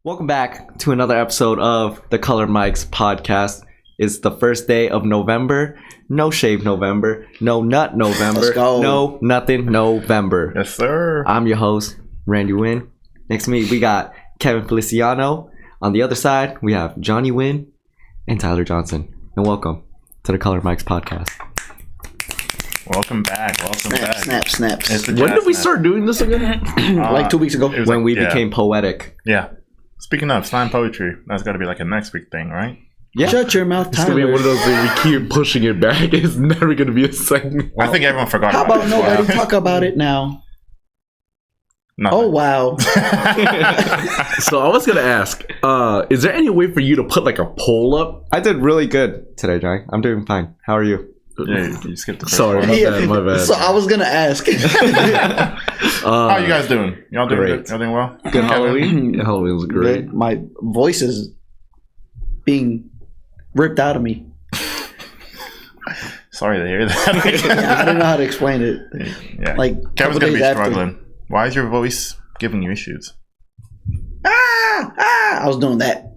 Welcome back to another episode of the ColoredMics podcast. It's the first day of November. No shave November. No nut November. Let's go. No nothing November. Yes, sir. I'm your host, Randy Wynn. Next to me, we got Kevin Feliciano. On the other side, we have Johnnie Wynn and Tyler Johnson. And welcome to the ColoredMics podcast. Welcome back. Snap. When did we start doing this again? Like 2 weeks ago. When we became poetic. Yeah. Speaking of slam poetry, that's got to be like a next week thing, right? Yeah. Shut your mouth, It's gonna be Tyler. one of those things we keep pushing it back. It's never gonna be a segment. I think everyone forgot How about it. nobody talk about it now? Nothing. Oh, wow. So I was gonna ask, is there any way for you to put like a poll up? I did really good today, Johnny. I'm doing fine. How are you? Yeah, you skipped the first Sorry, one. my bad. So I was going to ask. How you guys doing? Y'all doing Great. good? Y'all doing well? Good Halloween? Halloween was great. My voice is being ripped out of me. Sorry to hear Yeah, I that. don't know how to explain it. Yeah. Like, Kevin's couple going to be days after. struggling. Why is your voice giving you issues? I was doing that.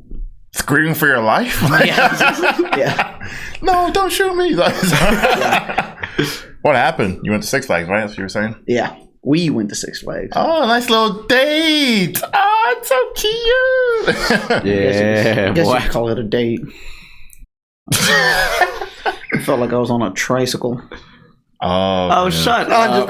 Screaming for your life? Yeah. No, don't shoot me. What happened? You went to Six Flags, right? That's what you were saying? Yeah. We went to Six Flags. Oh, nice little date. Oh, it's so cute. Yeah, I guess boy. you could call it a date. I felt like I was on a tricycle. Oh, Oh, yeah. shut No, I'm up.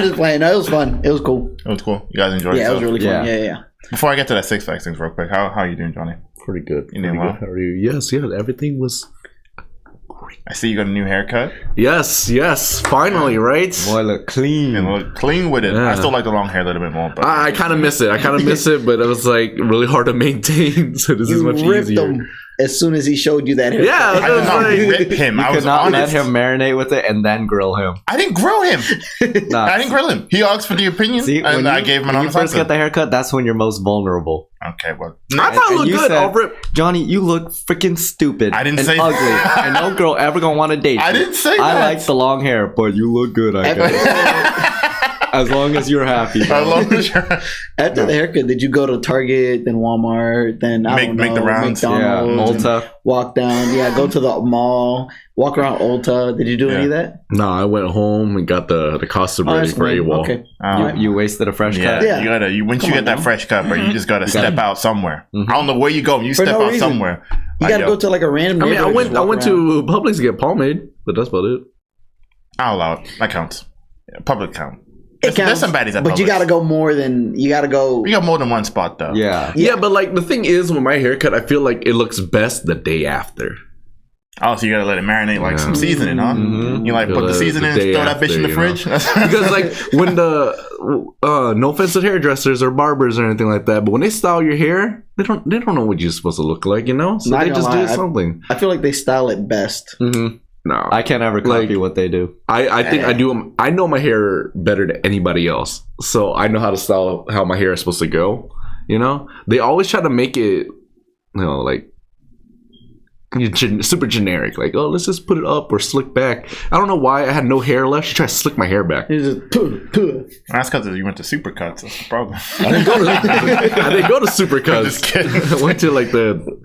just playing. No, it was fun. It was cool. It was cool. You guys enjoyed Yeah, it yourself? was really fun. Yeah. Yeah. Before I get to that Six Flags things real quick, how are you doing, Johnny? Pretty good. You doing well? How are you? Yes, everything was. I see you got a new haircut Yes, finally, right? Boy, look clean. and look clean with it. Yeah. I still like the long hair a little bit more, but I kind of miss it. But it was like really hard to maintain. So this is You much ripped easier. him as soon as he showed you that haircut. Yeah, I did not like- rip him. You I could was not honest. let him marinate with it and then grill him. I didn't grill him. Nah. I didn't grill him. He asked for the opinion, See, and I gave him an when you honest first answer. get the haircut, that's when you're most vulnerable. Okay, well, I thought it And looked you good. said- I'll rip. Johnny, you look freaking stupid. I didn't and say ugly. that. And no girl ever gonna want to date you. I didn't say I that. like the long hair, but you look good, I guess. As long as you're happy. As long as you're After the haircut, did you go to Target, then Walmart, then I don't know, Make the rounds. Yeah, McDonald's, Ulta. walk down, go to the mall, walk around Ulta. Did you do any of that? No, I went home and got the costume ready that's for lame. AWOL. Okay. You wasted a fresh Yeah, cut. Yeah. you gotta. Once Come you on get that now. fresh cut, bro, you just gotta step out somewhere. Mhm. I don't know where you go. You For step no out reason. somewhere. You got to go to like a random I mean, I neighborhood, went just walk to around. Publix to get pomade, but that's about it. I'll allow it. That counts. Yeah, public count. It There's counts, some baddies at but you Publix. got to go more than, you got to go. We got more than one spot though. Yeah. Yeah, but like the thing is, with my haircut, I feel like it looks best the day after. Oh, so you gotta let it marinate like some seasoning, huh? Mhm. You like put the The seasoning, day throw that bitch in the after, you fridge. Because like when the no offense to hairdressers or barbers or anything like that, but when they style your hair, they don't know what you're supposed to look like, you know? So Not they gonna just lie, do something. I feel like they style it best. Mm-hmm. No, I can't ever copy what they do. I think I do. I know my hair better than anybody else, so I know how to style how my hair is supposed to go. You know, they always try to make it, like super generic. Like, oh, let's just put it up or slick back. I don't know why I had no hair left. She tried to slick my hair back. It's just, puh. That's because you went to Supercuts. That's the problem. I didn't go to Supercuts. Just kidding. I went to like the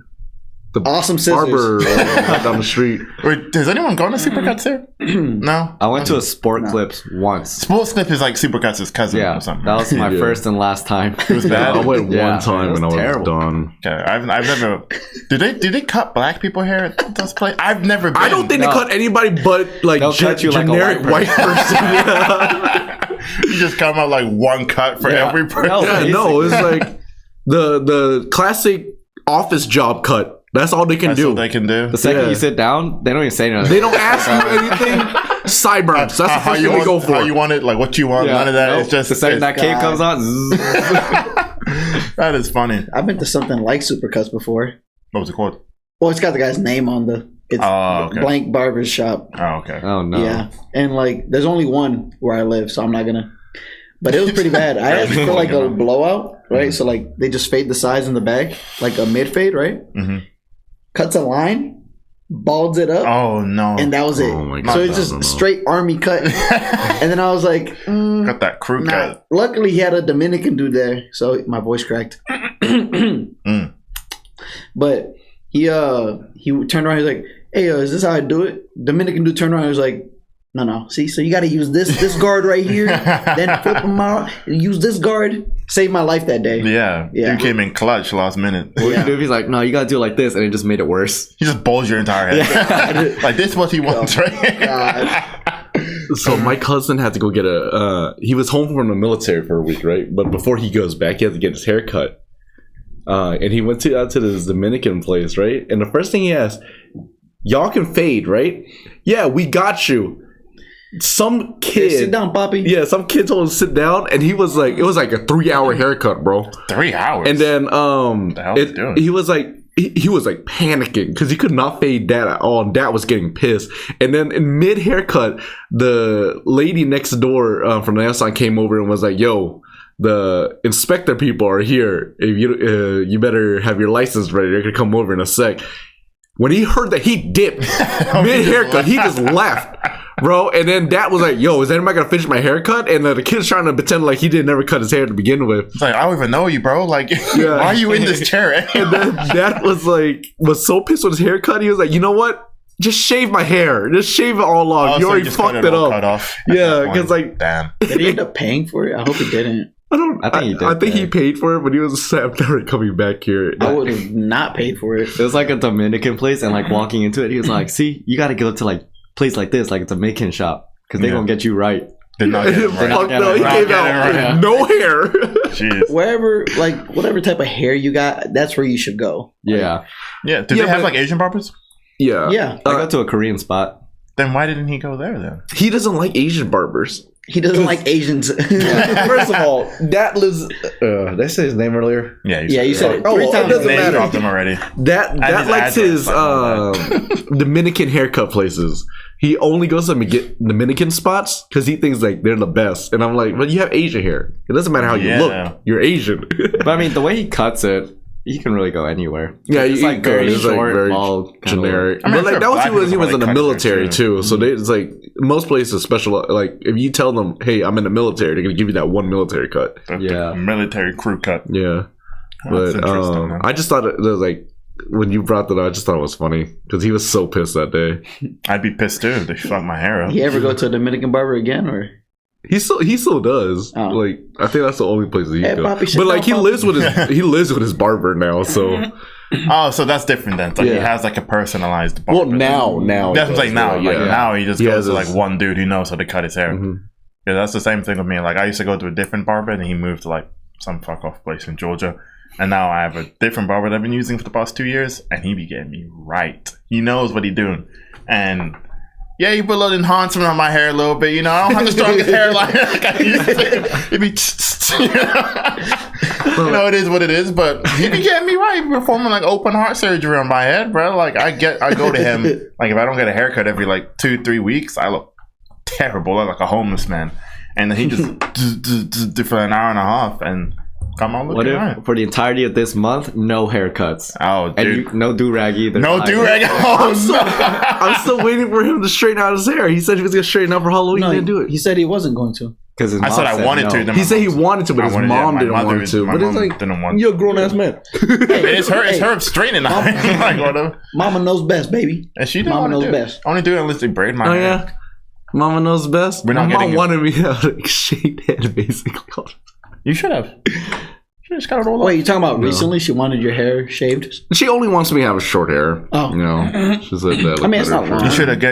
Awesome scissors. barber right down the street. Wait, has anyone gone to Supercuts here? No. I went to a Sport Clips once. Sports Clip is like Supercuts' cousin Yeah, or something. that was my Yeah. first and last time. It was bad. I went Yeah, one time it was and I was terrible. done. Okay, I've never. Did they cut black people hair at those places? I've never been. I don't think No. they cut anybody but like They'll cut you like a generic white white person. Yeah. you just come out like one cut for Yeah. every person. No. Yeah, no, it's like the classic office job cut. That's all they can That's do. all they can do. The second Yeah. you sit down, they don't even say nothing. They don't ask you anything. Sideburns. That's the How first you thing they want, go for. how you want it, like what you want. Yeah, None of that. nope. It's just the second that cape comes on. zzz. that is funny. I've been to something like Supercuts before. What was it called? Well, it's got the guy's name on it's Oh, okay. Blank Barber's Shop. Oh, okay. Oh no. Yeah. And like, there's only one where I live, so I'm not gonna. But it was pretty bad. I asked for like a blowout, right? So like, they just fade the sides in the back, like a mid fade, right? Mm-hmm. Cuts a line, balds it up, Oh no! and that was it. Oh my God. So it's just No. straight army cut. And then I was like, got that crew nah. cut. Luckily, he had a Dominican dude there, so my voice cracked. But he turned around. He's like, "Hey, is this how I do it?" Dominican dude turned around. He was like, "No. See, so you got to use this guard right here, then flip him out, use this guard." Saved my life that day. Yeah. Dude came in clutch last minute. What you do if he's like, no, you gotta do it like this, and it just made it worse. He just bowls your entire head. Like this, what he wants, right? So my cousin had to go get he was home from the military for a week, right? But before he goes back, he had to get his hair cut. And he went out to this Dominican place, right? And the first thing he asked, y'all can fade, right? Yeah, we got you. Some kid, sit down, Poppy. Yeah, some kid told him to sit down, and he was like, it was like a 3-hour haircut, bro. 3 hours. And then he was like panicking because he could not fade that at all, and Dad was getting pissed. And then in mid haircut, the lady next door from the outside came over and was like, "Yo, the inspector people are here. If you better have your license ready. They're gonna come over in a sec." When he heard that, he dipped mid haircut. He just left, bro. And then Dad was like, "Yo, is anybody gonna finish my haircut?" And the kid's trying to pretend like he didn't never cut his hair to begin with. It's like, I don't even know you, bro. Like, why are you in this chair? And then Dad was so pissed with his haircut. He was like, "You know what? Just shave my hair. Just shave it all off. You already fucked it up." Cut off. Yeah, because like, damn. Did he end up paying for it? I hope he didn't. I think he did. I think he paid for it, but he was never coming back here. I would have not paid for it. It was like a Dominican place, and like walking into it, he was like, "See, you got to go to like place like this, like it's a Dominican shop, because they gonna get you right." Did not get it right. Fuck no, he came out with no hair. Jeez. Wherever, like whatever type of hair you got, that's where you should go. Yeah, Yeah. Do they have like Asian barbers? Yeah. Yeah. I go to a Korean spot. Then why didn't he go there then? He doesn't like Asian barbers. He doesn't like Asians. First of all, Dad lives. Did I say his name earlier? Yeah, You said it Oh, 3 it times. doesn't Name matter. dropped him already. That his likes his address, Dominican haircut places. He only goes to get Dominican spots because he thinks like they're the best. And I'm like, well, you have Asian hair. It doesn't matter how you look. You're Asian. But I mean, the way he cuts it, he can really go anywhere. Yeah, it's like very it's, like, short, very bald, generic. I mean, but like that was black he was people in the probably cut military hair, too. So they, it's like most places special. Like if you tell them, "Hey, I'm in the military," they're gonna give you that one military cut. Yeah. Military crew cut. Yeah, That's but interesting, man. I just thought it was like when you brought that up, I just thought it was funny because he was so pissed that day. I'd be pissed too if they fucked my hair up. You ever go to a Dominican barber again, or? He still does. Oh. Like I think that's the only place that he Hey, goes. Poppy, sit But like down, he lives with his barber now. So Oh, so that's different then. So he Yeah. has like a personalized barber. well now That's he like does, now. yeah. Like now he just He goes has to like his- one dude who knows how to cut his hair. Mhm. Yeah, that's the same thing with me. Like I used to go to a different barber and he moved to like some fuck off place in Georgia. And now I have a different barber that I've been using for the past 2 years and he be getting me right. He knows what he's doing. And yeah, you put a little enhancement on my hair a little bit. You know, I don't have the strongest hairline like I used to. It be, you know, it is what it is. But he be getting me right. He performing like open heart surgery on my head, bro. Like I go to him. Like if I don't get a haircut every like 2-3 weeks, I look terrible. I look like a homeless man. And then he just do for an hour and a half and come on What looking if right. for the entirety of this month, no haircuts? Oh, And dude. no do-rag either. No either. do-rag. Oh, no. I'm still waiting for him to straighten out his hair. He said he was gonna straighten out for Halloween. No, he didn't do it. He said he wasn't going to. Because I said I wanted to. Then He my said he mom- wanted to, but I his wanted- mom my didn't mother- want to. my But it's mom like didn't want you're a grown ass man. It's her straightening out. Like whatever. Mama knows best, baby. And she didn't Mama want to knows do best. it. Only do it unless they braid my Oh hair. yeah, Mama knows best. We're not My mom getting it. wanted me to have a shaved head, basically. You should have. You just gotta roll up. Wait, you talking about recently? She wanted your hair shaved? She only wants me to have short hair. Oh. You know, she said that. I mean, it's not better. wrong.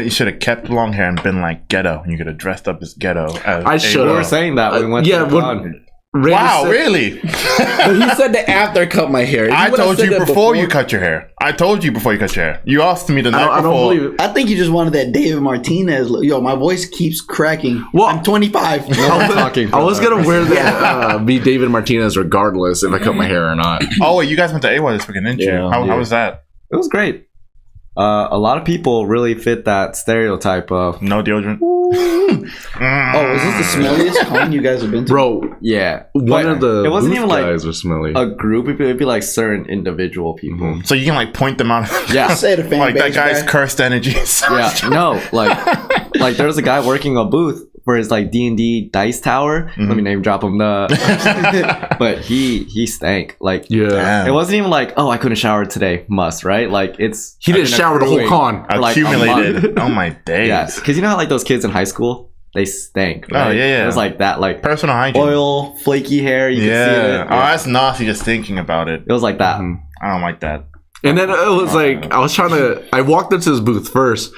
You should have kept long hair and been like ghetto. You could have dressed up as ghetto. As I should We were have. saying that when we went yeah, to the when- con. Randy Wow, said- really? But he said that after I cut my hair. If I he would've told said you that before you cut your hair. I told you before you cut your hair. You asked me the night I don't before. believe it. I think you just wanted that David Martinez look. Yo, my voice keeps cracking. Well- I'm 25. talking I was from gonna that. wear that be David Martinez regardless if I cut my hair or not. Oh, wait, you guys went to AWA this weekend, didn't you? Yeah. How was that? It was great. A lot of people really fit that stereotype of No deodorant. Oh, is this the smelliest con you guys have been to? Bro, yeah. one But of the it wasn't booth even like guys was smelly. a group. It'd be like certain individual people. So you can like point them out. Yeah. Say the fan Like that base, guy's bruh. cursed energies. Yeah, no, like there was a guy working a booth for his like D&D dice tower. Let me name drop him. But he stank. Like Yeah. it wasn't even like, oh, I couldn't shower today. Must, right? Like it's He didn't shower the whole con. for, like, a Accumulated. Oh my days. Yeah, because you know how like those kids in high school, they stank. Oh, Right? yeah. It was like that, like Personal hygiene. oil, flaky hair. You could see Yeah. it. Oh, that's nasty just thinking about it. It was like that. I don't like that. And then it was like, I walked into his booth first,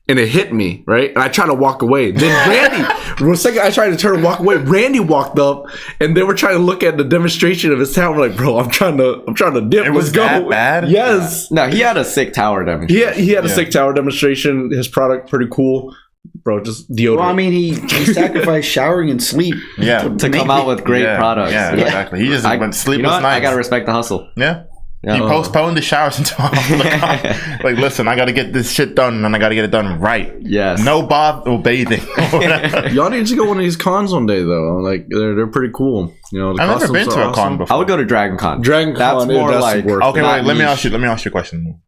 and it hit me, right? And I tried to walk away. Then Randy, the second I tried to turn and walk away, Randy walked up, and they were trying to look at the demonstration of his tower. I'm like, bro, I'm trying to dip. It was Let's go. that bad? Yes. No, he had a sick tower demonstration. He had a sick tower demonstration. His product pretty cool, bro. Just deodorant. Well, I mean, he sacrificed showering and sleep. Yeah. To come out with great products. Yeah, exactly. He just went sleepless You know what? nights. I gotta respect the hustle. Yeah. Yeah. He postponed the showers until like, listen, I gotta get this shit done, and I gotta get it done right. Yes. No bath or bathing. Y'all need to go one of these cons one day though. Like they're pretty cool. You know, the I've never costumes been to are a con awesome. before. I would go to Dragon Con. Dragon That's Con, more that's like worth Okay, not wait. Let me niche. ask you a question.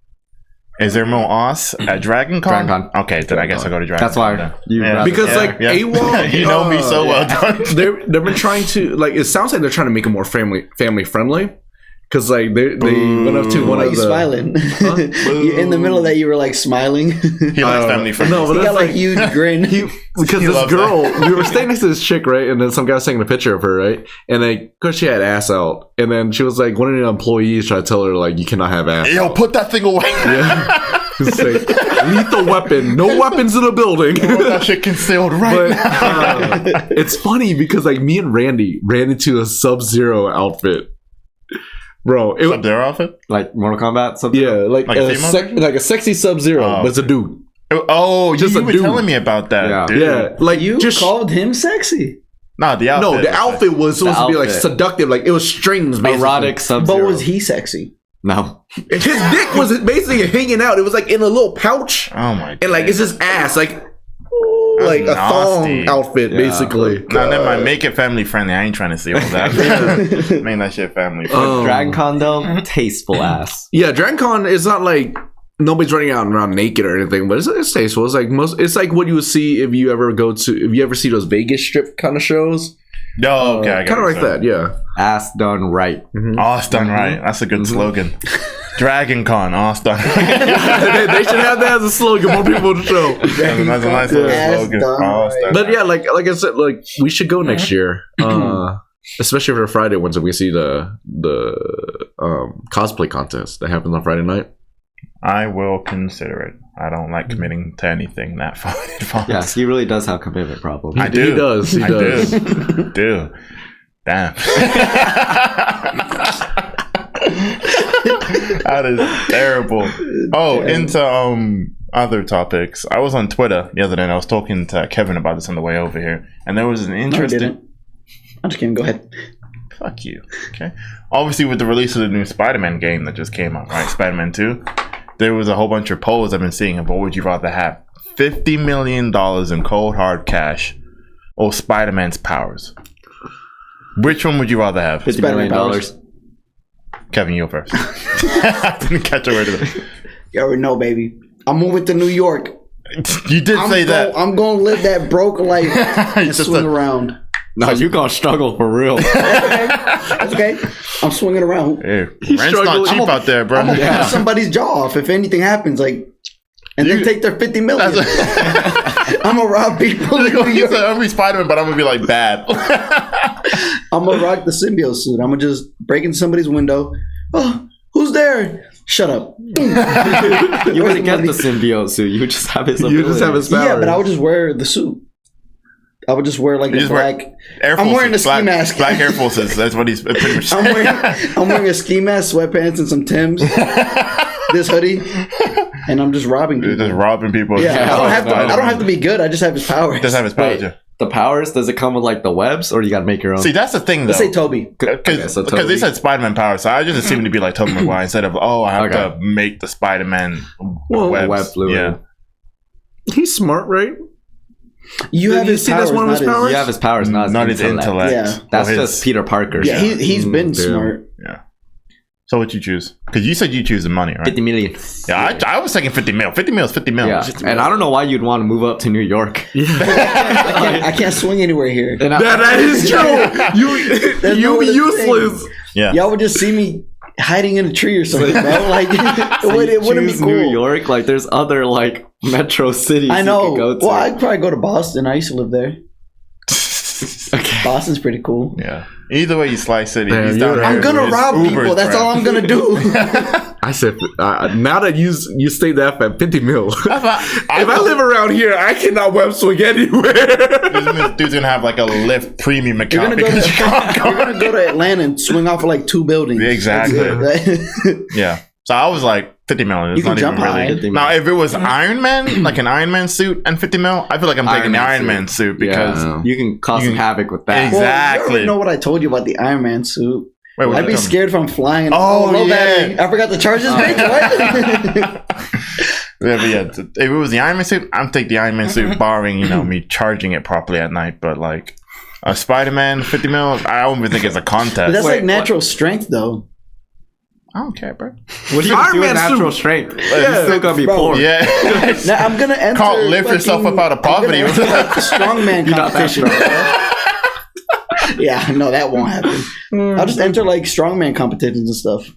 Is there more Oz at Dragon Con? Dragon Con. Okay, then I guess I'll go to Dragon That's Con. why then. you Yeah. rather- Because like Yeah. AWOL, You know me so well. they've been trying to like. It sounds like they're trying to make it more family friendly. Because like they went up to one Why are of you the smiling? In the middle of that, you were like smiling. He likes family friendly. No, but He that's got like like huge grin. because He this loves girl, we were staying next to this chick, right? And then some guy was taking a picture of her, right? And then because she had ass out, and then she was like, one of the employees tried to tell her like, you cannot have ass. Yo, put that thing away. It's like, lethal weapon, no weapons in the building. Put that shit concealed right now. It's funny because like me and Randy ran into a Sub-Zero outfit. Bro, it was Their outfit? like Mortal Kombat. Something. yeah, like Like a a female? like a sexy Sub-Zero, Oh, but it's a dude. Oh, Just you a were dude. telling me about that. Yeah. Dude. Yeah, like You just called him sexy, No, the outfit. no, the outfit was supposed to be like outfit. seductive, like it was strings, basically. Erotic sub. but was he sexy? No. His dick was basically hanging out. It was like in a little pouch, Oh my god. and like it's his ass, like That's like a nasty. thong outfit, Yeah. basically. No, never mind. Make it family friendly. I ain't trying to see all that. Make that shit family friendly. Um, Dragon Con though, tasteful ass. Yeah, Dragon Con is not like nobody's running out around naked or anything, but it's tasteful. It's like it's like what you would see if you ever see those Vegas Strip kind of shows. Oh, okay. I got Kind of it. like that, yeah. Ass done right. Oh, it's done right. That's a good slogan. Dragon Con. Oh, it's done right. they should have that as a slogan. More people to show. That's a nice little Ass slogan. done Oh, it's done But right. yeah, like I said, like we should go next year, especially for the Friday ones. If we see the cosplay contest that happens on Friday night. I will consider it. I don't like committing to anything that far in advance. Yes, he really does have commitment problems. I do. He does. He I does. do. Damn. That is terrible. Oh, into other topics. I was on Twitter the other day and I was talking to Kevin about this on the way over here, and there was an No, I interesting. didn't. I'm just kidding. Go ahead. Fuck you. Okay. Obviously, with the release of the new Spider-Man game that just came out, right? Spider-Man 2. There was a whole bunch of polls I've been seeing of what would you rather have? $50 million in cold hard cash or Spider-Man's powers? Which one would you rather have? $50 million. Spider-Man Kevin, you go first. I didn't catch a word of it. You already know, baby. I'm moving to New York. You did say that. I'm going to live that broke life and Just swing a- around. No, you gonna struggle for real. That's okay. I'm swinging around. Hey, rent's not struggling. cheap out there, bro. I'm gonna cut somebody's jaw off if anything happens, like, and then take their $50 million. I'm gonna rob people. in New He York. said, I'm gonna be Spider-Man, but I'm gonna be like bad. I'm gonna rock the symbiote suit. I'm gonna just break in somebody's window. Oh, who's there? Shut up. You wouldn't get the symbiote suit. You would just have his. You just have his Yeah, powers. but I would just wear the suit. I would just wear like You a just wear black. Air I'm Forces, wearing a ski black, mask. Black Air Forces. That's what he's pretty much I'm saying. wearing a ski mask, sweatpants, and some Timbs. This hoodie, and I'm just robbing He's people. just robbing people. Yeah, I don't have to be good. I just have his powers. Just have his powers. Wait, Yeah. the powers? Does it come with like the webs, or you gotta make your own? See, that's the thing, though. Let's say Toby. Because so they Toby. said Spider-Man powers, so I just assumed to be like Tobey Maguire instead of I have to make the Spider-Man webs. web fluid. Yeah. He's smart, right? You have you his see that's powers. one of his not powers? You have his powers, not his Not his intellect. Yeah. That's Or his- just Peter Parker. Yeah, he's been damn. smart. Yeah. So what you choose? Because you said you choose the money, right? 50 million. Yeah, I was thinking 50 mil. 50 mil is 50 mil. Yeah, and I don't know why you'd want to move up to New York. I can't swing anywhere here. That is true. You be useless. Yeah. Y'all would just see me hiding in a tree or something, bro. Like it wouldn't be cool. New York, like there's other like metro cities. I know. You could go to. Well, I'd probably go to Boston. I used to live there. Okay. Boston's pretty cool. Yeah. Either way you slice it, Man, he's down there. I'm gonna with rob his people. Uber's That's crap. all I'm gonna do. I said, now that you state that at 50 mil. If I live around here, I cannot web swing anywhere. This dude's gonna have like a Lyft premium You're account gonna, because you're gonna go to Atlanta and swing off of like 2 buildings. Exactly. That's yeah. So I was like 50 million. It's You can not jump even high. really. Now, if it was Iron Man, like an Iron Man suit and 50 mil, I feel like I'm taking the Iron Man suit because you can cause some havoc with that. Exactly. Well, you already know what I told you about the Iron Man suit. Wait, what I'd be you talking- scared if I'm flying. Oh, low yeah. battery. I forgot to charge this bitch. What? Yeah, but yeah, if it was the Iron Man suit, I'm take the Iron Man suit, barring me charging it properly at night. But like a Spiderman 50 mil, I don't even think it's a But contest. that's like natural strength, though. I don't care, bro. What do you Iron do with Man natural suit. strength? You're still gonna be Bro. poor. Yeah. Now I'm gonna enter. Can't lift yourself up out of poverty. I'm gonna enter, like, strongman You're not that competition. Yeah, no, that won't happen. I'll just enter like strongman competitions and stuff.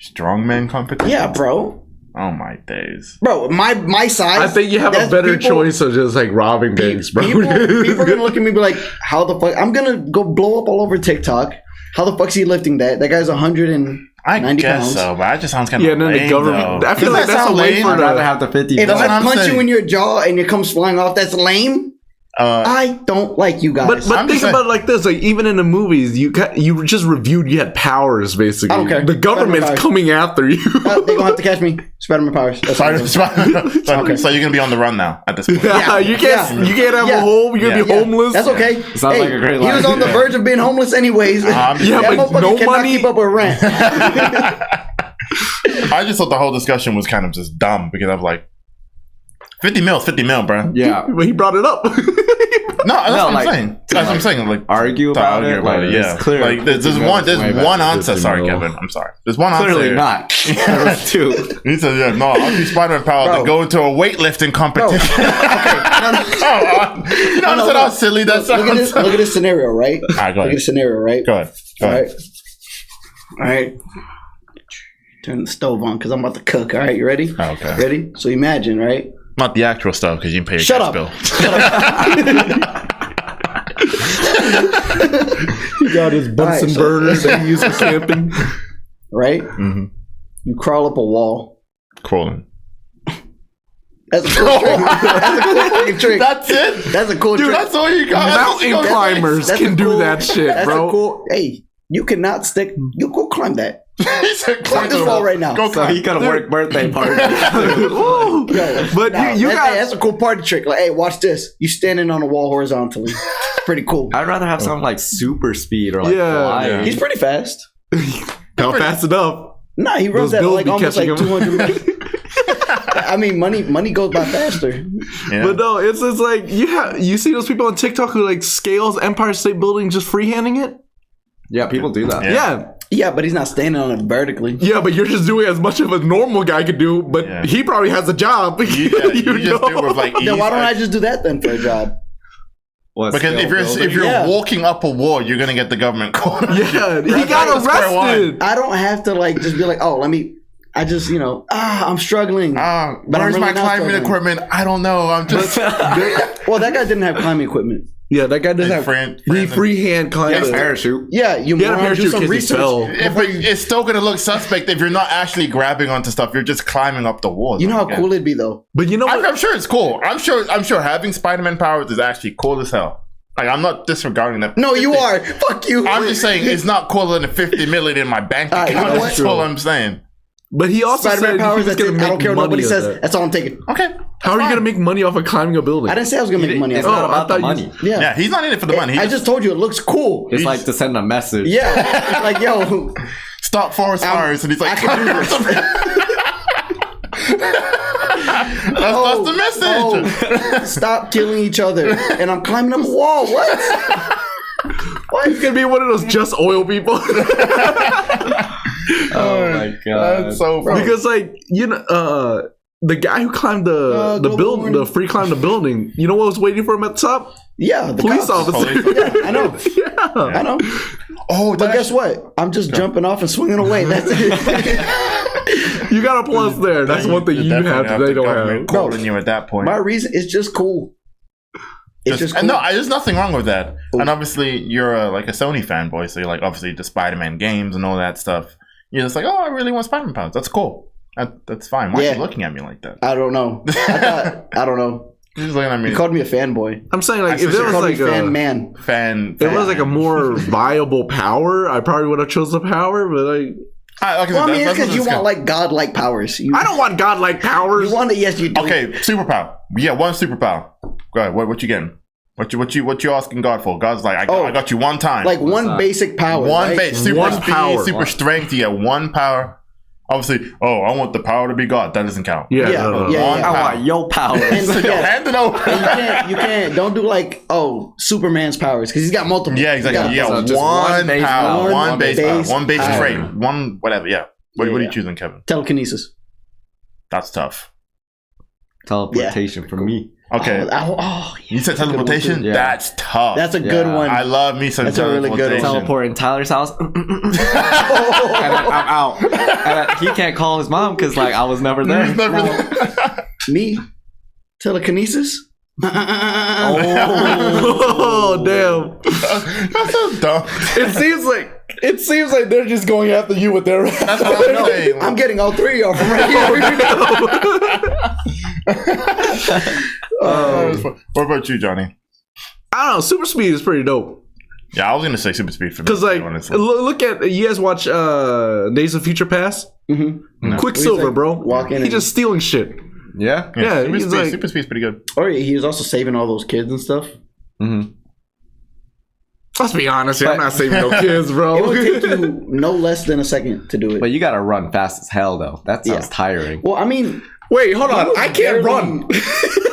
Strongman competition. Yeah, bro. Oh my days. Bro, my size. I think you have a that's better people- choice of just like robbing banks, bro. People are gonna look at me and be like, "How the fuck?" I'm gonna go blow up all over TikTok. How the fuck's he lifting that? That guy's 190 I guess pounds. so, but that just sounds kind of Yeah, and then the lame, government- though. I feel Doesn't like that that's sound a way lame? for I'd rather have the 50. If That's what I I'm punch saying. you in your jaw and it comes flying off, that's lame. I don't like you guys. But I'm think just about it like this: like even in the movies, you just reviewed you had powers. Basically, I don't care. the government's Spider-Man powers. coming after you. They're gonna have to catch me. Spiderman powers. That's what I'm doing. So you're gonna be on the run now at this point. Yeah. you can't have Yeah. a home. You're gonna be Yeah. homeless. That's okay. Sounds like a great He was life. on the verge of being homeless anyways. I'm just- Yeah, that but motherfucker no cannot money? keep up with rent. I just thought the whole discussion was kind of just dumb because I was like, 50 mil, bro. Yeah. But he brought it up. No, that's what I'm like, saying. That's what I'm saying. Like, Argue to about argue it. about Like, it. Yeah. it's clear. Like, there's 50 one is way better one than answer. 50 Sorry, mil. Kevin. I'm sorry. There's one answer. Clearly here. not. There was two. He said, "Yeah, no, I'll be Spider-Man power Bro. to go into a weightlifting competition." No, You know no, how silly that sounds. look at this scenario, right? All right, go Look at ahead. this scenario, right? Go ahead. All right. All right. Turn the stove on because I'm about to cook. All right, you ready? Okay. Ready? So imagine, right? Not the actual stuff because you didn't pay your Shut gas up. bill. He got his Bunsen Alright, so- burners that he used for camping. Right? Mm-hmm. You crawl up a wall. Crawling. That's a cool trick. That's a cool fucking trick. That's it, That's a cool dude. trick. That's all you got. Mountain climbers That's can a do cool- that shit, That's bro. a cool. Hey, you cannot stick. You go climb that. He said, Climb this wall right now. Go So climb. he could have worked birthday party. Ooh. Yo, But you got that's a cool party trick. Like, hey, watch this. You standing on a wall horizontally. It's pretty cool. I'd rather have something like super speed or like Yeah. fly. Yeah. He's pretty fast. not fast enough. Nah, he runs Those at bills like be almost like catching him. 200 meters. I mean, money goes by faster. Yeah. But no, it's like you see those people on TikTok who like scales Empire State Building just freehanding it. Yeah, people do that. Yeah. Yeah, but he's not standing on it vertically. Yeah, but you're just doing as much of a normal guy could do, but Yeah. he probably has a job. You just do it with like ease. Then why don't I just do that then for a job? What, Because skill if you're Yeah. walking up a wall, you're gonna get the government caught. Yeah, he Right got back to square one. arrested. I don't have to like just be like, oh, I just, I'm struggling. But I'm Where's really my not climbing struggling. equipment? I don't know. I'm just Well, that guy didn't have climbing equipment. Yeah, that guy doesn't Hey, have. friend- He friend- freehand He had climbed a it. parachute. Yeah, you He had a want to do parachute some because he research. fell. Yeah, but it's still gonna look suspect if you're not actually grabbing onto stuff. You're just climbing up the walls. You know how cool it'd be though. But you know what? I'm sure it's cool. I'm sure having Spider-Man powers is actually cool as hell. Like I'm not disregarding that. No, you are. Fuck you. I'm just saying it's not cooler than 50 million in my bank All right, account. you know That's what? all I'm saying. But he also Spider-Man said powers. he was That's going it. to I make don't care what money nobody of says. that. That's all I'm taking. Okay. How are you going to make money off of climbing a building? I didn't say I was gonna make money. It's off not it. about the I thought money. you- Yeah. Yeah, he's not in it for the money. I just told you it looks cool. It's like to send a message. Yeah. Like, yo, stop forest fires, and he's like, I can do this. that's the message. Oh, stop killing each other. And I'm climbing up a wall. What? He's going to be one of those just oil people. Oh my god. That's so funny. Because like the guy who climbed the building, the free climbed the building. You know what was waiting for him at the top? Yeah, the Police cops. officer. Yeah, I know. Yeah. I know. Oh, But guess what? I'm just jumping off and swinging away. That's it. You got a plus there. That's one thing you have. They don't have. Calling you at that point. My reason is just cool. It's just cool. No, there's nothing wrong with that. Ooh. And obviously, you're like a Sony fanboy, so you're like obviously the Spider-Man games and all that stuff. You're just like, oh, I really want Spider-Man powers. That's cool. That's fine. Why are you looking at me like that? I don't know. I don't know. You're just looking at me. You called me a fanboy. I'm saying like if there was like fan fan. If it was like a more viable power, I probably would have chose the power. But like, well, I mean, it's because you want like godlike powers. I don't want godlike powers. You want it? Yes, you do. Okay, superpower. Yeah, one superpower. Go ahead. What you getting? What you asking God for? God's like, I got you one time. Like one basic power. One right? base, super One speed, power. super strength. Yeah, one power. Obviously, I want the power to be God. That doesn't count. Yeah, Yeah, no. yeah. I want your powers. And so, Yo, hand it over. And you can't. Don't do like Superman's powers because he's got multiple. Yeah, exactly. Yeah. Yeah, So just one base power, power. one base power, one base power. trait, one whatever. Yeah. What are you choosing, Kevin? Telekinesis. That's tough. Teleportation for me. Okay. You said teleportation? Yeah. That's tough. That's a good one. I love me some That's a really teleportation. good one. Teleport in Tyler's house. And then I'm out. And he can't call his mom because like I was never there. He's never there. Me, telekinesis. Oh damn! That's so dumb. It seems like they're just going after you with their. That's what I'm saying. I'm getting all three of them right here. What about you, Johnny? I don't know. Super speed is pretty dope. Yeah, I was gonna say super speed for me. Because like, honestly. look at you guys watch Days of Future Past. Mm-hmm. No. Quicksilver, like, bro. walking He's and- just stealing shit. Yeah. Yeah, super he's speed, like- super speed's pretty good. Or he was also saving all those kids and stuff. Mm-hmm. Let's be honest here. I'm But- not saving no kids, bro. It would take you no less than a second to do it. But you gotta run fast as hell though. That sounds tiring. Well, I mean, Wait, hold on. was I can't barely- run.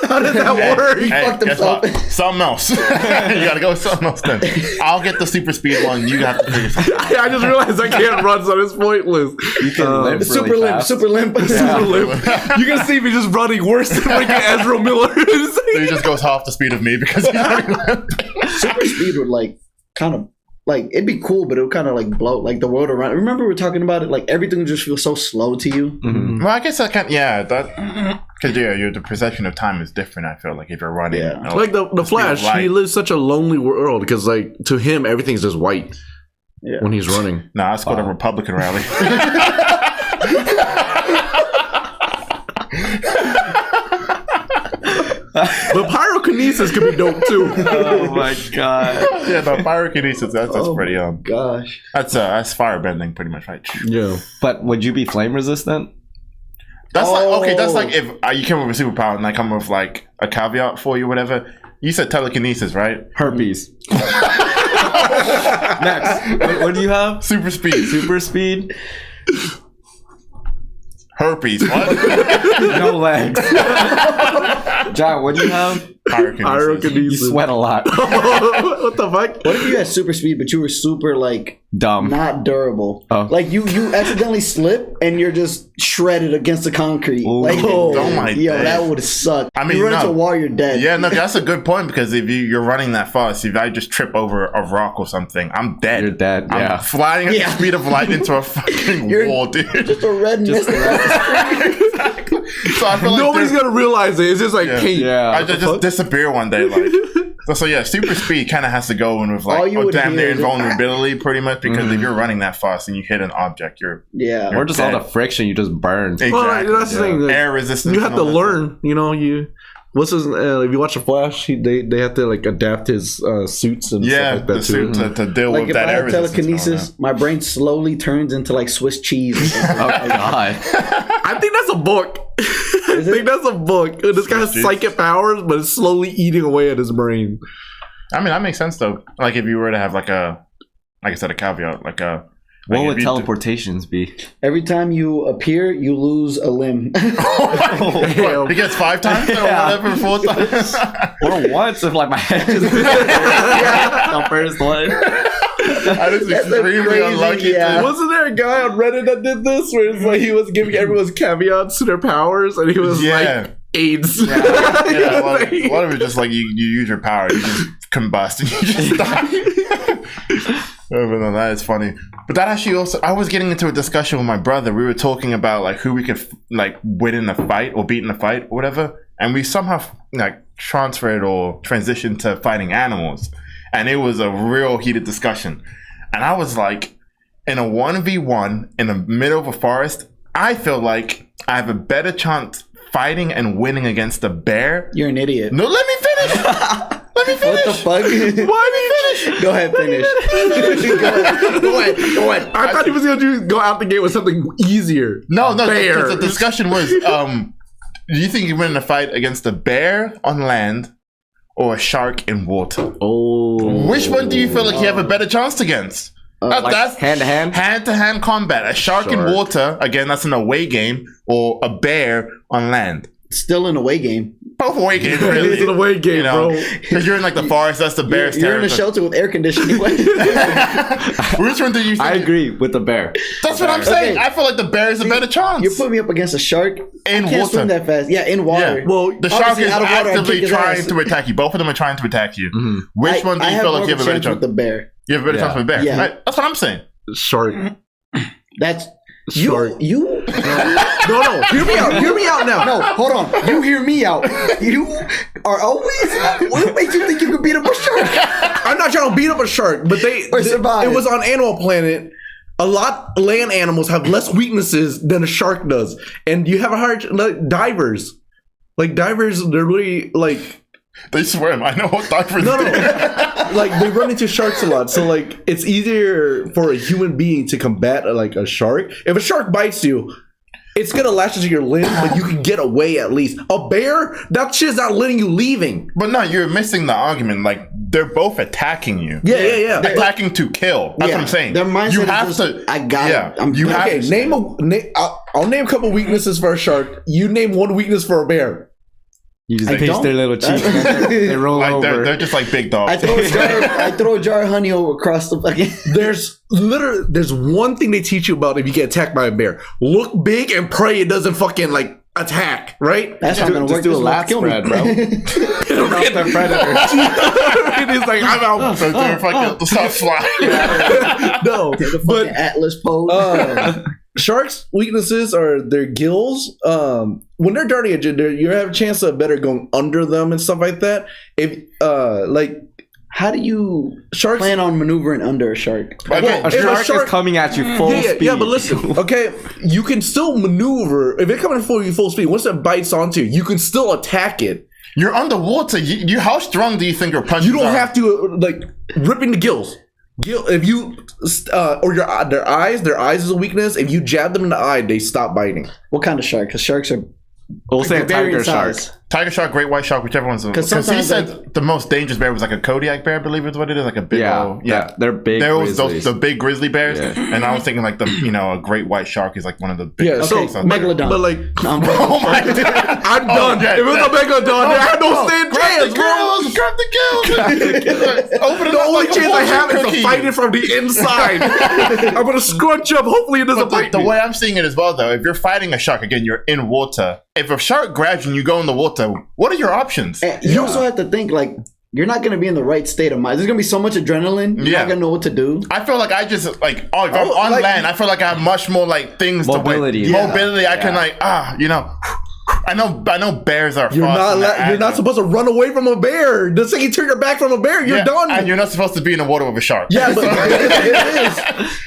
How does that work? He fucked guess himself. what? Something else. You gotta go with something else then. I'll get the super speed one. You have to figure something out. I just realized I can't run, so it's pointless. You can limp really super limp, fast. super limp. Super limp. You can see me just running worse than freaking Ezra Miller. So he just goes half the speed of me because he's already Super speed would like kind of like it'd be cool, but it would kind of like blow like the world around. Remember we were talking about it? Like everything would just feel so slow to you. Mhm. Well, I guess I can't. Yeah, that because the perception of time is different. I feel like if you're running, Yeah. you know, Like the speed of Flash, he light. lives such a lonely world because like to him everything's just white Yeah. when he's running. Nah, let's go to a Republican rally. But pyrokinesis could be dope too. Oh my god. Yeah, but pyrokinesis, that's Oh pretty Gosh. that's firebending pretty much, right? Yeah. But would you be flame resistant? That's like okay, that's Oh. like if you come with a superpower and I come with like a caveat for you, whatever. You said telekinesis, right? Herpes. Next. What do you have? Super speed, Super speed? herpes. What? No legs. John, what do you have? Pyrokinesis. You sweat a lot. What the fuck? What if you had super speed, but you were super like Dumb. not durable? Oh. Like you accidentally slip and you're just shredded against the concrete. Ooh. Like Oh my yo, days. that would suck. I mean, you run no. into a wall, you're dead. Yeah, no, that's a good point because if you're running that fast, if I just trip over a rock or something, I'm dead. You're dead, I'm yeah. flying at the speed of light into a fucking You're wall, dude. Just a red mist. Exactly. So I feel like Nobody's there's- gonna realize it. It's just like Yeah. paint. Yeah. I just disappear one day, like. So yeah, super speed kind of has to go in with All like you would damn hear near is invulnerability, pretty much, because if you're running that fast and you hit an object, you're Yeah. Or just all dead. the friction you just burn. exactly Well, that's the thing. Like, air resistance. you have and to all that learn. You know, what's his? If you watch the Flash, they have to like adapt his suits and stuff. Yeah, stuff like that the suit too. to deal Like with if that I air had resistance. and all telekinesis, my brain slowly turns into like Swiss cheese. Or something. Oh god. I think that's a book. I think that's a book. This guy has Jeez. psychic powers, but it's slowly eating away at his brain. that. I mean, that makes sense though. Like if you were to have like I said, a caveat, like a. What like would if you teleportations be? Every time you appear, you lose a limb. What, he gets 5 times or Yeah. whatever, 4 times. Or once if like my head just the first one. That is That's extremely crazy, unlucky. yeah. Wasn't there a guy on Reddit that did this where it's like he was giving everyone's caveats to their powers and he was like AIDS? Yeah, what if it's just like you use your power, you just combust and you just die? But no, that is funny. But that actually also, I was getting into a discussion with my brother. We were talking about like who we could like win in a fight or beat in a fight or whatever, and we somehow like transferred or transitioned to fighting animals, and it was a real heated discussion. And I was like, in a 1v1 in the middle of a forest, I feel like I have a better chance fighting and winning against a bear. You're an idiot. No, let me finish. Let me finish. What the fuck? Why me finish? Go ahead, finish. Go ahead. I thought he was going to go out the gate with something easier. No. Bear. The discussion was, do you think you win in a fight against a bear on land or a shark in water? Oh. Which one do you feel like you have a better chance against? That's hand-to-hand? Hand-to-hand combat. A shark in water, again, that's an away game, or a bear on land. Still an away game. Both away games, really. It's an away game, bro. Because you're in like the forest, that's the bear's You're in territory. a shelter with air conditioning. Which one do you think? I agree with the bear. That's what I'm saying. I feel like the bear is a better chance. You're putting me up against a shark. In I can't water. swim that fast. Yeah, in water. Yeah. Well, the shark Obviously, is out of water, I'd actively kick his trying ass. to attack you. Both of them are trying to attack you. Mm-hmm. Which one do you feel like you have a better chance with the bear? You have a better chance with a bear. Yeah. Right? That's what I'm saying. Shark. That's Shark. you. No. Hear me out now. No, hold on. You hear me out. You are always. What makes you think you can beat up a shark? I'm not trying to beat up a shark, but survive. it was on Animal Planet. A lot of land animals have less weaknesses than a shark does, and you have a hard like divers. Like divers, they're really like They swim. I know what divers no. do. Like they run into sharks a lot, so like it's easier for a human being to combat like a shark. If a shark bites you, it's gonna lash into your limb, but you can get away at least. A bear, that shit's not letting you leaving. But no, you're missing the argument. Like they're both attacking you. Yeah. They're attacking to kill. That's what I'm saying. Their mindset you is have just, to. I got it. Okay, I'll name a couple weaknesses for a shark. You name one weakness for a bear. You just I pinch don't. their little cheek. They roll Like over. they're just like big dogs. I throw a jar of honey over across the fucking. There's one thing they teach you about if you get attacked by a bear. Look big and pray it doesn't fucking like attack, right? That's not gonna Just work. do a This will lat kill me. spread, bro. Not the predator. It's like I'm out. So they're fucking stop flying. No, The fucking but Atlas pose. sharks' weaknesses are their gills. When they're darting at you, you have a chance of better going under them and stuff like that. If like How do you sharks plan on maneuvering under a shark? Okay, A shark is coming at you full speed. Yeah, but listen, okay, you can still maneuver if it comes for you full speed. Once it bites onto you, you can still attack it. You're underwater. You how strong do you think your punches You don't are? have to like ripping the gills. If you or their eyes is a weakness. If you jab them in the eye, they stop biting. What kind of shark? Because sharks are. We'll say a varying tiger shark. size. Tiger shark, great white shark, whichever one's. Because he sometimes, said the most dangerous bear was like a Kodiak bear, I believe is what it is, like a big old, they're big. There was grizzlies. the big grizzly bears, Yeah. and I was thinking like a great white shark is like one of the big. Yeah, Okay, so Megalodon. but like Oh my god! I'm done. yeah, If it was a megalodon, I had no stand Grab chance, the bro. gills! Grab the gills! Open it The up only like a chance I have fortune is to cookie. fight it from the inside. I'm gonna scrunch up. Hopefully, it doesn't But bite the me. way I'm seeing it as well, though, if you're fighting a shark, again, you're in water. If a shark grabs you and you go in the water, what are your options? And you also have to think like you're not going to be in the right state of mind. There's going to be so much adrenaline. You're Yeah. not going to know what to do. I feel like I just if I'm on like- land, I feel like I have much more like things Mobility. to Yeah. mobility. I can like I know bears are. You're fast not. and they're You're not agile. supposed to run away from a bear. The second you turn your back from a bear, you're Yeah, done. and you're not supposed to be in the water with a shark. Yeah, but it is.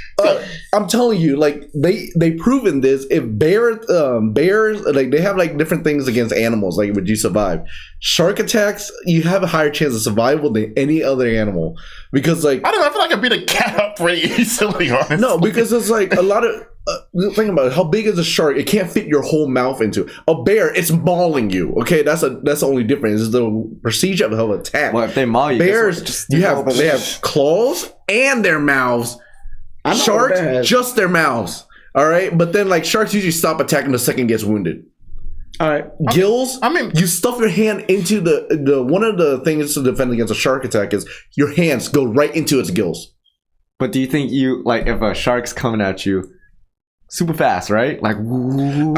I'm telling you, like they proven this. If bears like they have like different things against animals, like would you survive? Shark attacks, you have a higher chance of survival than any other animal because like I don't know. I feel like I beat a cat up pretty easily. Honestly, no, because it's like a lot of. Think about it. How big is a shark? It can't fit your whole mouth into. A bear, it's mauling you. Okay, that's the only difference. Is the procedure of the attack. Well, if they maul you, Bears, just they have claws and their mouths. I know Sharks, what a bear has. just their mouths. All right, but then like sharks usually stop attacking the second it gets wounded. All right. Gills. I mean- you stuff your hand into the one of the things to defend against a shark attack is your hands go right into its gills. But do you think if a shark's coming at you super fast, right? Like, woo,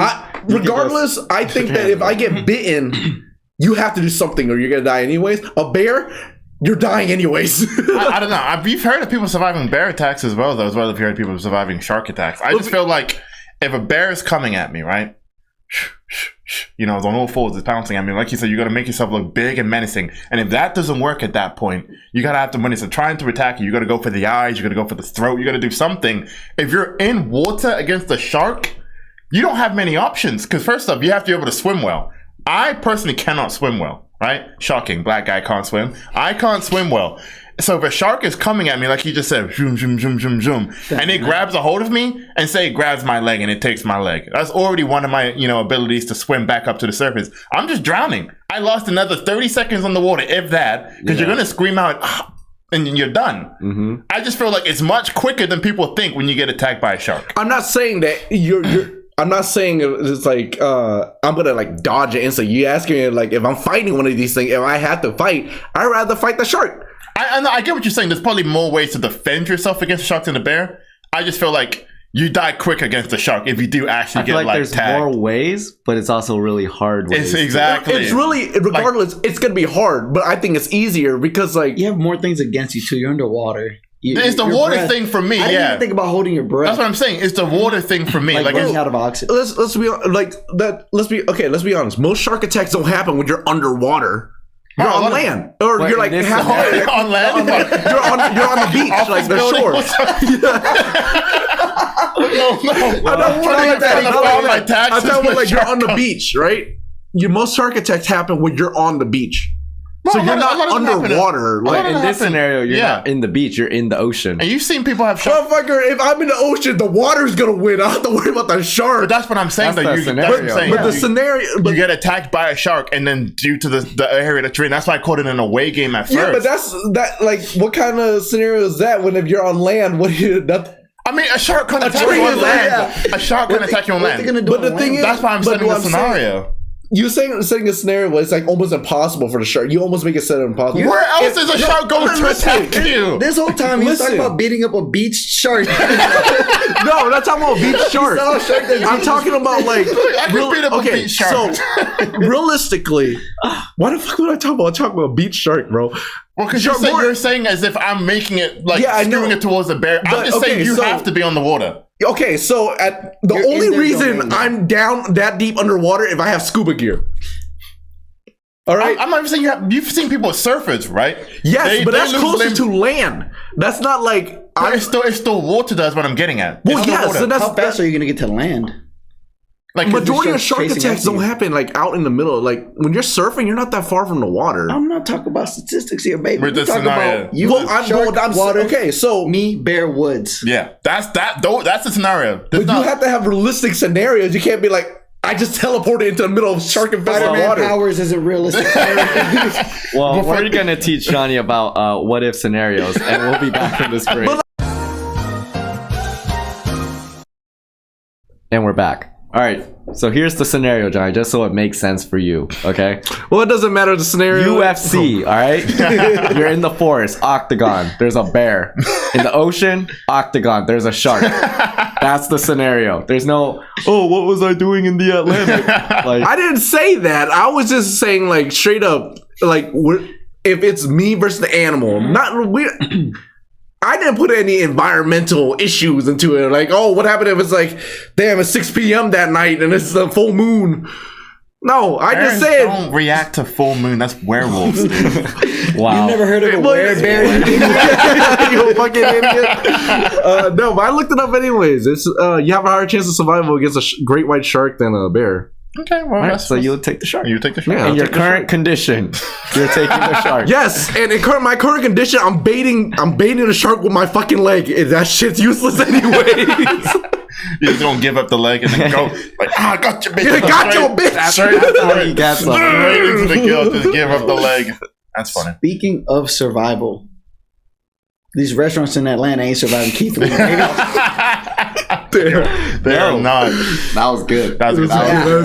regardless, I think that if I get bitten, you have to do something or you're going to die anyways. A bear, you're dying anyways. I don't know. You've heard of people surviving bear attacks as well, though, as well as you've heard of people surviving shark attacks. I just feel like if a bear is coming at me, right? You know, it's on all fours, it's pouncing at me. Like you said, you got to make yourself look big and menacing. And if that doesn't work at that point, you got to have the money. So trying to attack you, you got to go for the eyes, you got to go for the throat, you got to do something. If you're in water against a shark, you don't have many options. Because first off, you have to be able to swim well. I personally cannot swim well, right? Shocking, black guy can't swim. I can't swim well. So if a shark is coming at me, like you just said, zoom, zoom, zoom, zoom, zoom, and it grabs a hold of me, and say it grabs my leg and it takes my leg. That's already one of my, abilities to swim back up to the surface. I'm just drowning. I lost another 30 seconds on the water, if that, because you're going to scream out, and you're done. Mm-hmm. I just feel like it's much quicker than people think when you get attacked by a shark. I'm not saying that I'm not saying it's like I'm gonna like dodge it instantly. You asking me like if I'm fighting one of these things, if I have to fight, I'd rather fight the shark. I get what you're saying. There's probably more ways to defend yourself against a shark than a bear. I just feel like you die quick against a shark if you do actually get there's tagged. More ways, but it's also really hard ways. It's really, regardless, it's gonna be hard, but I think it's easier because you have more things against you too. You're underwater. It's the water thing for me. I didn't even think about holding your breath. That's what I'm saying. It's the water thing for me. like running out of oxygen. Let's be like that. Let's be honest. Most shark attacks don't happen when you're underwater. You're on land, or you're like halfway on land. You're on the beach, like the shore. I'm talking about like you're on the beach, right? Most shark attacks happen when you're on the beach. So you're not underwater. Like in this scenario, you're not in the beach, you're in the ocean. And you've seen people have sharks. Motherfucker, if I'm in the ocean, the water's gonna win. I don't have to worry about the shark. But that's what I'm saying. But the scenario, you get attacked by a shark, and then due to the area that you're in, that's why I called it an away game at first. Yeah, but that like what kind of scenario is that? When if you're on land, what do you? I mean, a shark can attack you on land. A shark can attack you on land. But the thing is, that's why I'm setting the scenario. You're setting a scenario where it's like almost impossible for the shark. You almost make it set impossible. Where else is a shark going to attack you? This whole time he's talking about beating up a beach shark. No, I'm not talking about a beach shark. I'm talking about like I can beat up a beach shark. So realistically, why the fuck would I talk about? I'm talking about a beach shark, bro. Well, because you're saying as if I'm making it like skewing it towards a bear. I'm just saying you have to be on the water. Okay, so the only reason I'm down that deep underwater if I have scuba gear. All right, I'm not even saying you've seen people with surfers, right? Yes, but that's closer to land. That's not like it's still water. That's what I'm getting at. Well, yes, so how fast are you going to get to land? Like majority of shark attacks don't happen like out in the middle. Like when you're surfing, you're not that far from the water. I'm not talking about statistics here, baby. We're talking about you. I'm water. Okay, so me, bear, woods. Yeah, that's the scenario. But you have to have realistic scenarios. You can't be like, I just teleported into the middle of shark infested water. Powers isn't realistic. Well, we're gonna teach Johnny about what if scenarios, and we'll be back from this break. And we're back. All right, so here's the scenario, Johnny, just so it makes sense for you, okay? Well, it doesn't matter the scenario. UFC, all right? You're in the forest, octagon, there's a bear. In the ocean, octagon, there's a shark. That's the scenario. There's no, what was I doing in the Atlantic? Like, I didn't say that. I was just saying, like, straight up, like, if it's me versus the animal, not weird. I didn't put any environmental issues into it. Like, what happened if it's like, damn, it's 6 p.m. that night and it's the full moon? No, I just said. Don't react to full moon. That's werewolves, dude. Wow. You've never heard of a werebear? You fucking idiot. No, but I looked it up anyways. It's you have a higher chance of survival against a great white shark than a bear. Okay, well, right, so you'll take the shark. You take the shark. Yeah, in your current condition, you're taking the shark. Yes, and in my current condition, I'm baiting the shark with my fucking leg. That shit's useless anyways. You just don't give up the leg and then go like, I got you, bitch. Yeah, got your bitch. That's how he gets them. Right into the kill, just give up the leg. That's funny. Speaking of survival, these restaurants in Atlanta ain't surviving Keith Lee, baby. They're not. That was good. That was good.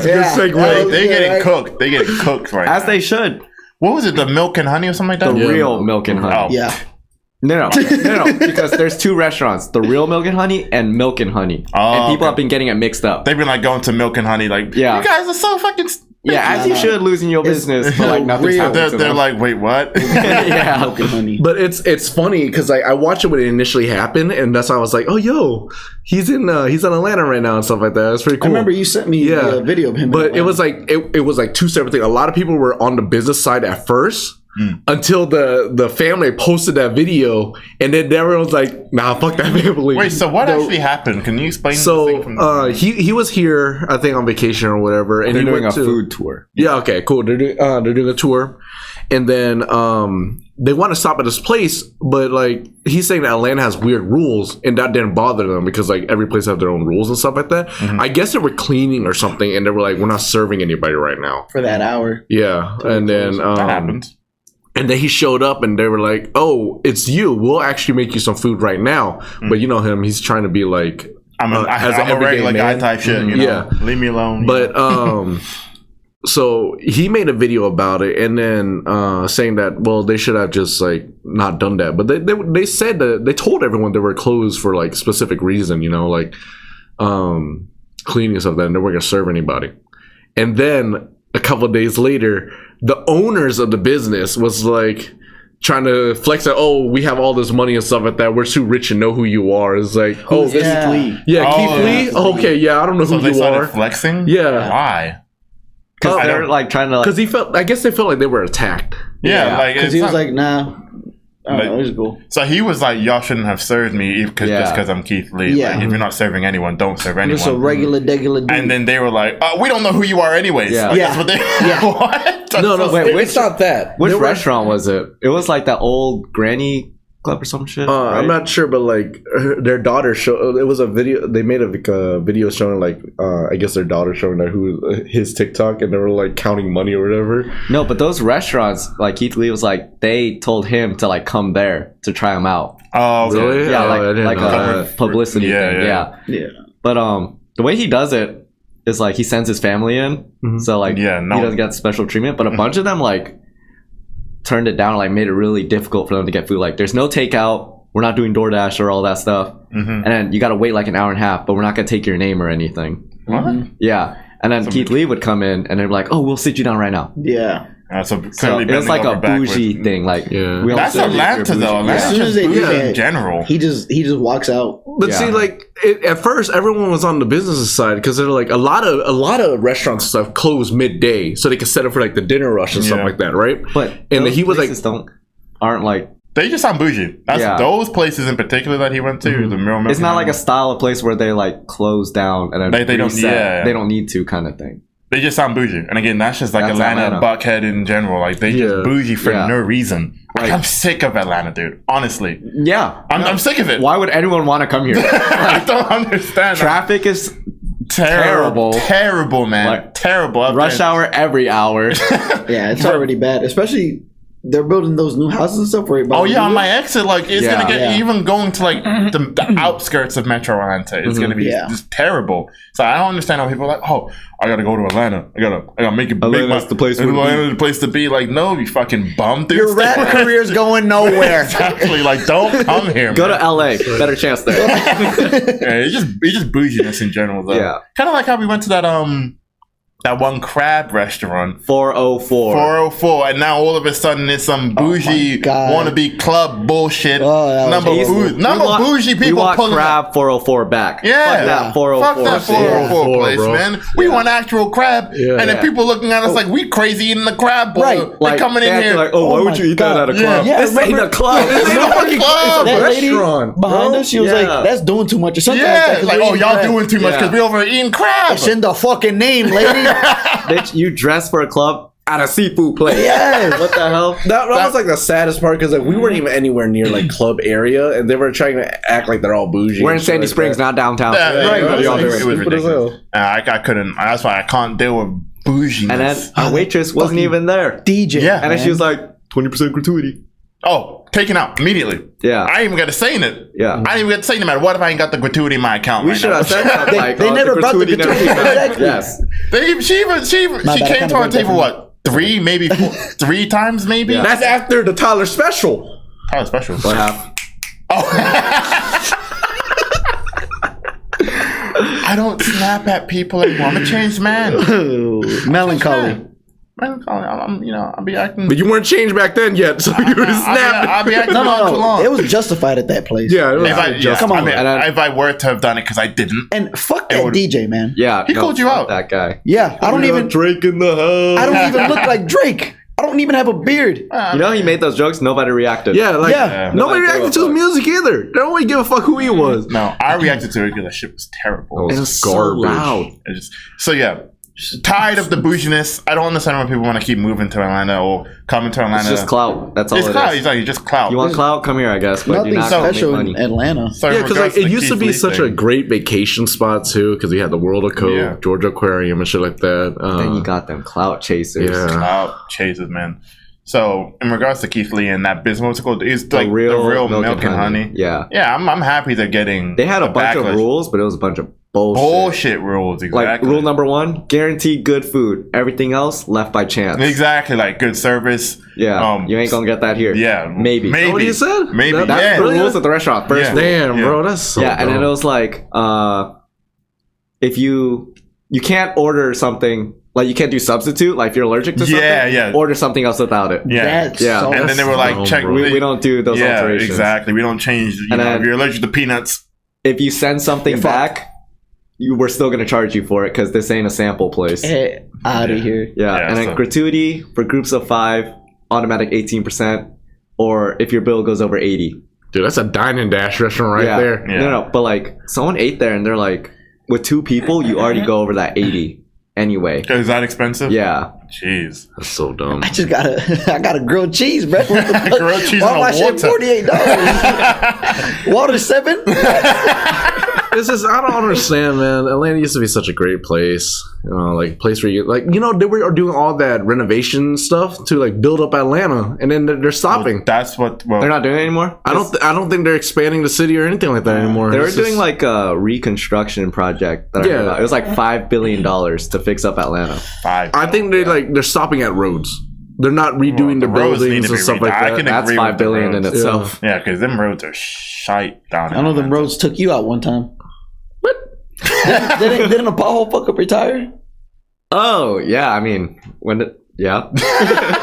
Good segue. They're getting cooked. They getting cooked right As now. they should. What was it? The milk and honey or something like that? The real milk and honey. Yeah. No, because there's two restaurants: the Real Milk and Honey and Milk and Honey, and people have been getting it mixed up. They've been like going to Milk and Honey, like, Yeah. you guys are so fucking. As you should, losing your business, but like nothing's happening to They're them. like, wait, what? Yeah. Milk and Honey. But it's funny because I watched it when it initially happened, and that's why I was like, oh yo, he's in Atlanta right now and stuff like that. It's pretty cool. I remember you sent me a video of him. But it was like it was like two separate things. A lot of people were on the business side at first. Until the family posted that video, and then everyone was like, "Nah, fuck that family." Wait, so what actually happened? Can you explain? So, he was here, I think, on vacation or whatever, and They're he doing went a to food tour. Yeah, okay, cool. They're doing a tour, and then they want to stop at this place, but like he's saying that Atlanta has weird rules, and that didn't bother them because like every place have their own rules and stuff like that. I guess they were cleaning or something, and they were like, "We're not serving anybody right now for that hour." Yeah, and then that happens. And then he showed up and they were like, "Oh, it's you. We'll actually make you some food right now." But you know him; he's trying to be like, I'm a regular guy type shit. You know? Yeah, leave me alone. But so he made a video about it and then saying that they should have just like not done that. But they said that they told everyone they were closed for like specific reason. You know, like cleaning stuff that and they weren't gonna serve anybody. And then a couple of days later, the owners of the business was like trying to flex that, oh, we have all this money and stuff like that. We're too rich to know who you are. It's like, oh, Keith Lee. Yeah, Keith Lee? Okay, yeah, I don't know so who you are. Flexing? Yeah. Why? Because they're like trying to. Because I guess they felt like they were attacked. Yeah, like because he was like, nah. I don't know, it was cool. So he was like, y'all shouldn't have served me just because I'm Keith Lee. Yeah. Like, if you're not serving anyone, don't serve anyone. Just a regular dude. And then they were like, we don't know who you are anyways. Yeah. Like, that's what they what? No, wait, it's not that. Which restaurant was it? It was like that old granny club or some shit. Right? I'm not sure, but like their daughter showed. It was a video. They made a video showing like I guess their daughter showing that his TikTok, and they were like counting money or whatever. No, but those restaurants, like Keith Lee was like, they told him to like come there to try them out. Oh, okay. Really? Yeah, Oh, like a publicity thing. Yeah. But the way he does it is like he sends his family in, so like he doesn't get special treatment. But a bunch of them like turned it down, like made it really difficult for them to get food. Like there's no takeout, we're not doing DoorDash or all that stuff, and then you got to wait like an hour and a half, but we're not gonna take your name or anything. What? Yeah, and then Keith Lee would come in and they're like, oh, we'll sit you down right now. Yeah. So it was like a bougie thing. Like that's Atlanta though. As soon as they do that, in general, he just walks out. But see, like at first, everyone was on the business side because they're like a lot of restaurants and stuff close midday, so they can set up for like the dinner rush and stuff like that, right? But and he was like, aren't like. They just sound bougie. That's those places in particular that he went to. The Real it's not like a style of place where they like close down and then they don't. They don't need to kind of thing. They just sound bougie. And again, that's just like Atlanta Buckhead in general. Like they just bougie for no reason. Like, I'm sick of Atlanta, dude. Honestly. Yeah. I'm sick of it. Why would anyone want to come here? I don't understand. Traffic is terrible. Terrible, man. Like, terrible. Rush hour every hour. Yeah, it's already bad. Especially they're building those new houses and stuff. Right? On my exit, like it's gonna get even going to like the outskirts of Metro Atlanta. It's gonna be just terrible. So I don't understand how people are like, oh, I gotta go to Atlanta. I gotta make it big. Atlanta's the place. Atlanta's the place to be. Like, no, you fucking bum. Dude. Your rap career's going nowhere. Exactly. Like, don't come here. Go to LA. Better chance there. It's just bouginess in general, though. Yeah. Kind of like how we went to that one crab restaurant. 404. And now all of a sudden it's some bougie wannabe club bullshit. Bougie people we want pulling crab 404 back. Yeah. Fuck that 404. Fuck that 404 place, bro. man. We want actual crab. And then people looking at us like we crazy eating the crab bowl. Right. They're like, coming in here. Like, why would you eat that at a club? Yeah, this ain't a club. This ain't a fucking club. That lady restaurant, behind us, she was like, that's doing too much or something Yeah. like that. Like, y'all doing too much because we over eating crab. It's in the fucking name, lady. Bitch, you dress for a club at a seafood place. Yes. What the hell? that was like the saddest part because like we weren't even anywhere near like club area, and they were trying to act like they're all bougie. We're in Sandy Springs, not downtown. Right. It was ridiculous. I couldn't. That's why I can't deal with bougie. And then our waitress wasn't even there. DJ. Yeah. And then she was like, 20% gratuity. Oh, taken out immediately. Yeah. I ain't even got to say it. Yeah. I ain't even got to say no matter what if I ain't got the gratuity in my account. We should have said something like, they never brought the gratuity. Exactly. Yes. She came to our table, what? 3 times, maybe? That's after the Tyler special. Tyler special. What happened? I don't snap at people anymore. I'm a changed man. Melancholy. I'll be acting. But you weren't changed back then yet, so you were snapping. I'll be acting No. nonchalant. It was justified at that place. Yeah, it was Come on. If I were to have done it because I didn't. And fuck that DJ, man. Yeah, He called you fuck out. That guy. Yeah, I don't even. Drake in the house. I don't even look like Drake. I don't even have a beard. You know, he made those jokes. Nobody reacted. Yeah, like Yeah. nobody Nobody reacted to his music either. They don't really give a fuck who he was. No, I reacted to it because that shit was terrible. It was so loud. Tired of the bouginess. I don't understand why people want to keep moving to Atlanta or coming to Atlanta. It's just clout. That's all It's it clout. is. He's like, you just clout. You want clout? Come here, I guess. But Nothing you're not gonna make special in money. Atlanta. So Yeah, in because regards it to used to Keith be Lee such thing, a great vacation spot too, because we had the World of Coke, Yeah. Georgia Aquarium, and shit like that. Then you got them clout chasers. Yeah. clout chases, man. So in regards to Keith Lee and that business, what's it called? It's like the real milk and honey. Yeah. Yeah, I'm happy they're getting. They had a bunch of backlash. rules, but it was a bunch of bullshit. Bullshit rules, exactly. Like rule number 1, guaranteed good food. Everything else left by chance. Exactly, like good service. Yeah, you ain't gonna get that here. Yeah, maybe. maybe. What you said? Maybe. That's Yeah. the rules at the restaurant. First, Yeah. rule. Damn, Yeah. bro, that's so Yeah, and then dumb. it was like, if you can't order something. Like, you can't do substitute. Like, if you're allergic to something, Yeah. order something else without it. Yeah. That's Yeah. so And then they were like, dumb, check. bro. We don't do those alterations. Exactly. We don't change. And If then- you're allergic to peanuts, If you send something You're fucked. back, we're still going to charge you for it because this ain't a sample place. Hey, out of here. Yeah, Yeah, and then so- gratuity for groups of 5, automatic 18%, or if your bill goes over 80. Dude, that's a dine and dash restaurant right yeah. there. Yeah. No, but like someone ate there and they're like, with 2 people, you already go over that 80 anyway. is that expensive? Yeah. Jeez. That's so dumb. I just got I got a grilled cheese, bro. What the fuck? Grilled cheese Why and am I a shit water. $48? Water 7? It's just, I don't understand, man. Atlanta used to be such a great place. Like place where you they were doing all that renovation stuff to like build up Atlanta, and then they're stopping. That's what. Well, They're not doing it anymore? I don't think they're expanding the city or anything like that anymore. They were It's doing just- like a reconstruction project. That I heard about. It was like $5 billion to fix up Atlanta. 5. I think they're stopping at roads. They're not redoing the roads need buildings to and be stuff redone. like I that. can That's agree $5 with the billion in roads. itself. Yeah, because them roads are shite down. I know them roads took you out one time. What? Didn't a pothole fuck up your tire? Oh, yeah. I mean, yeah.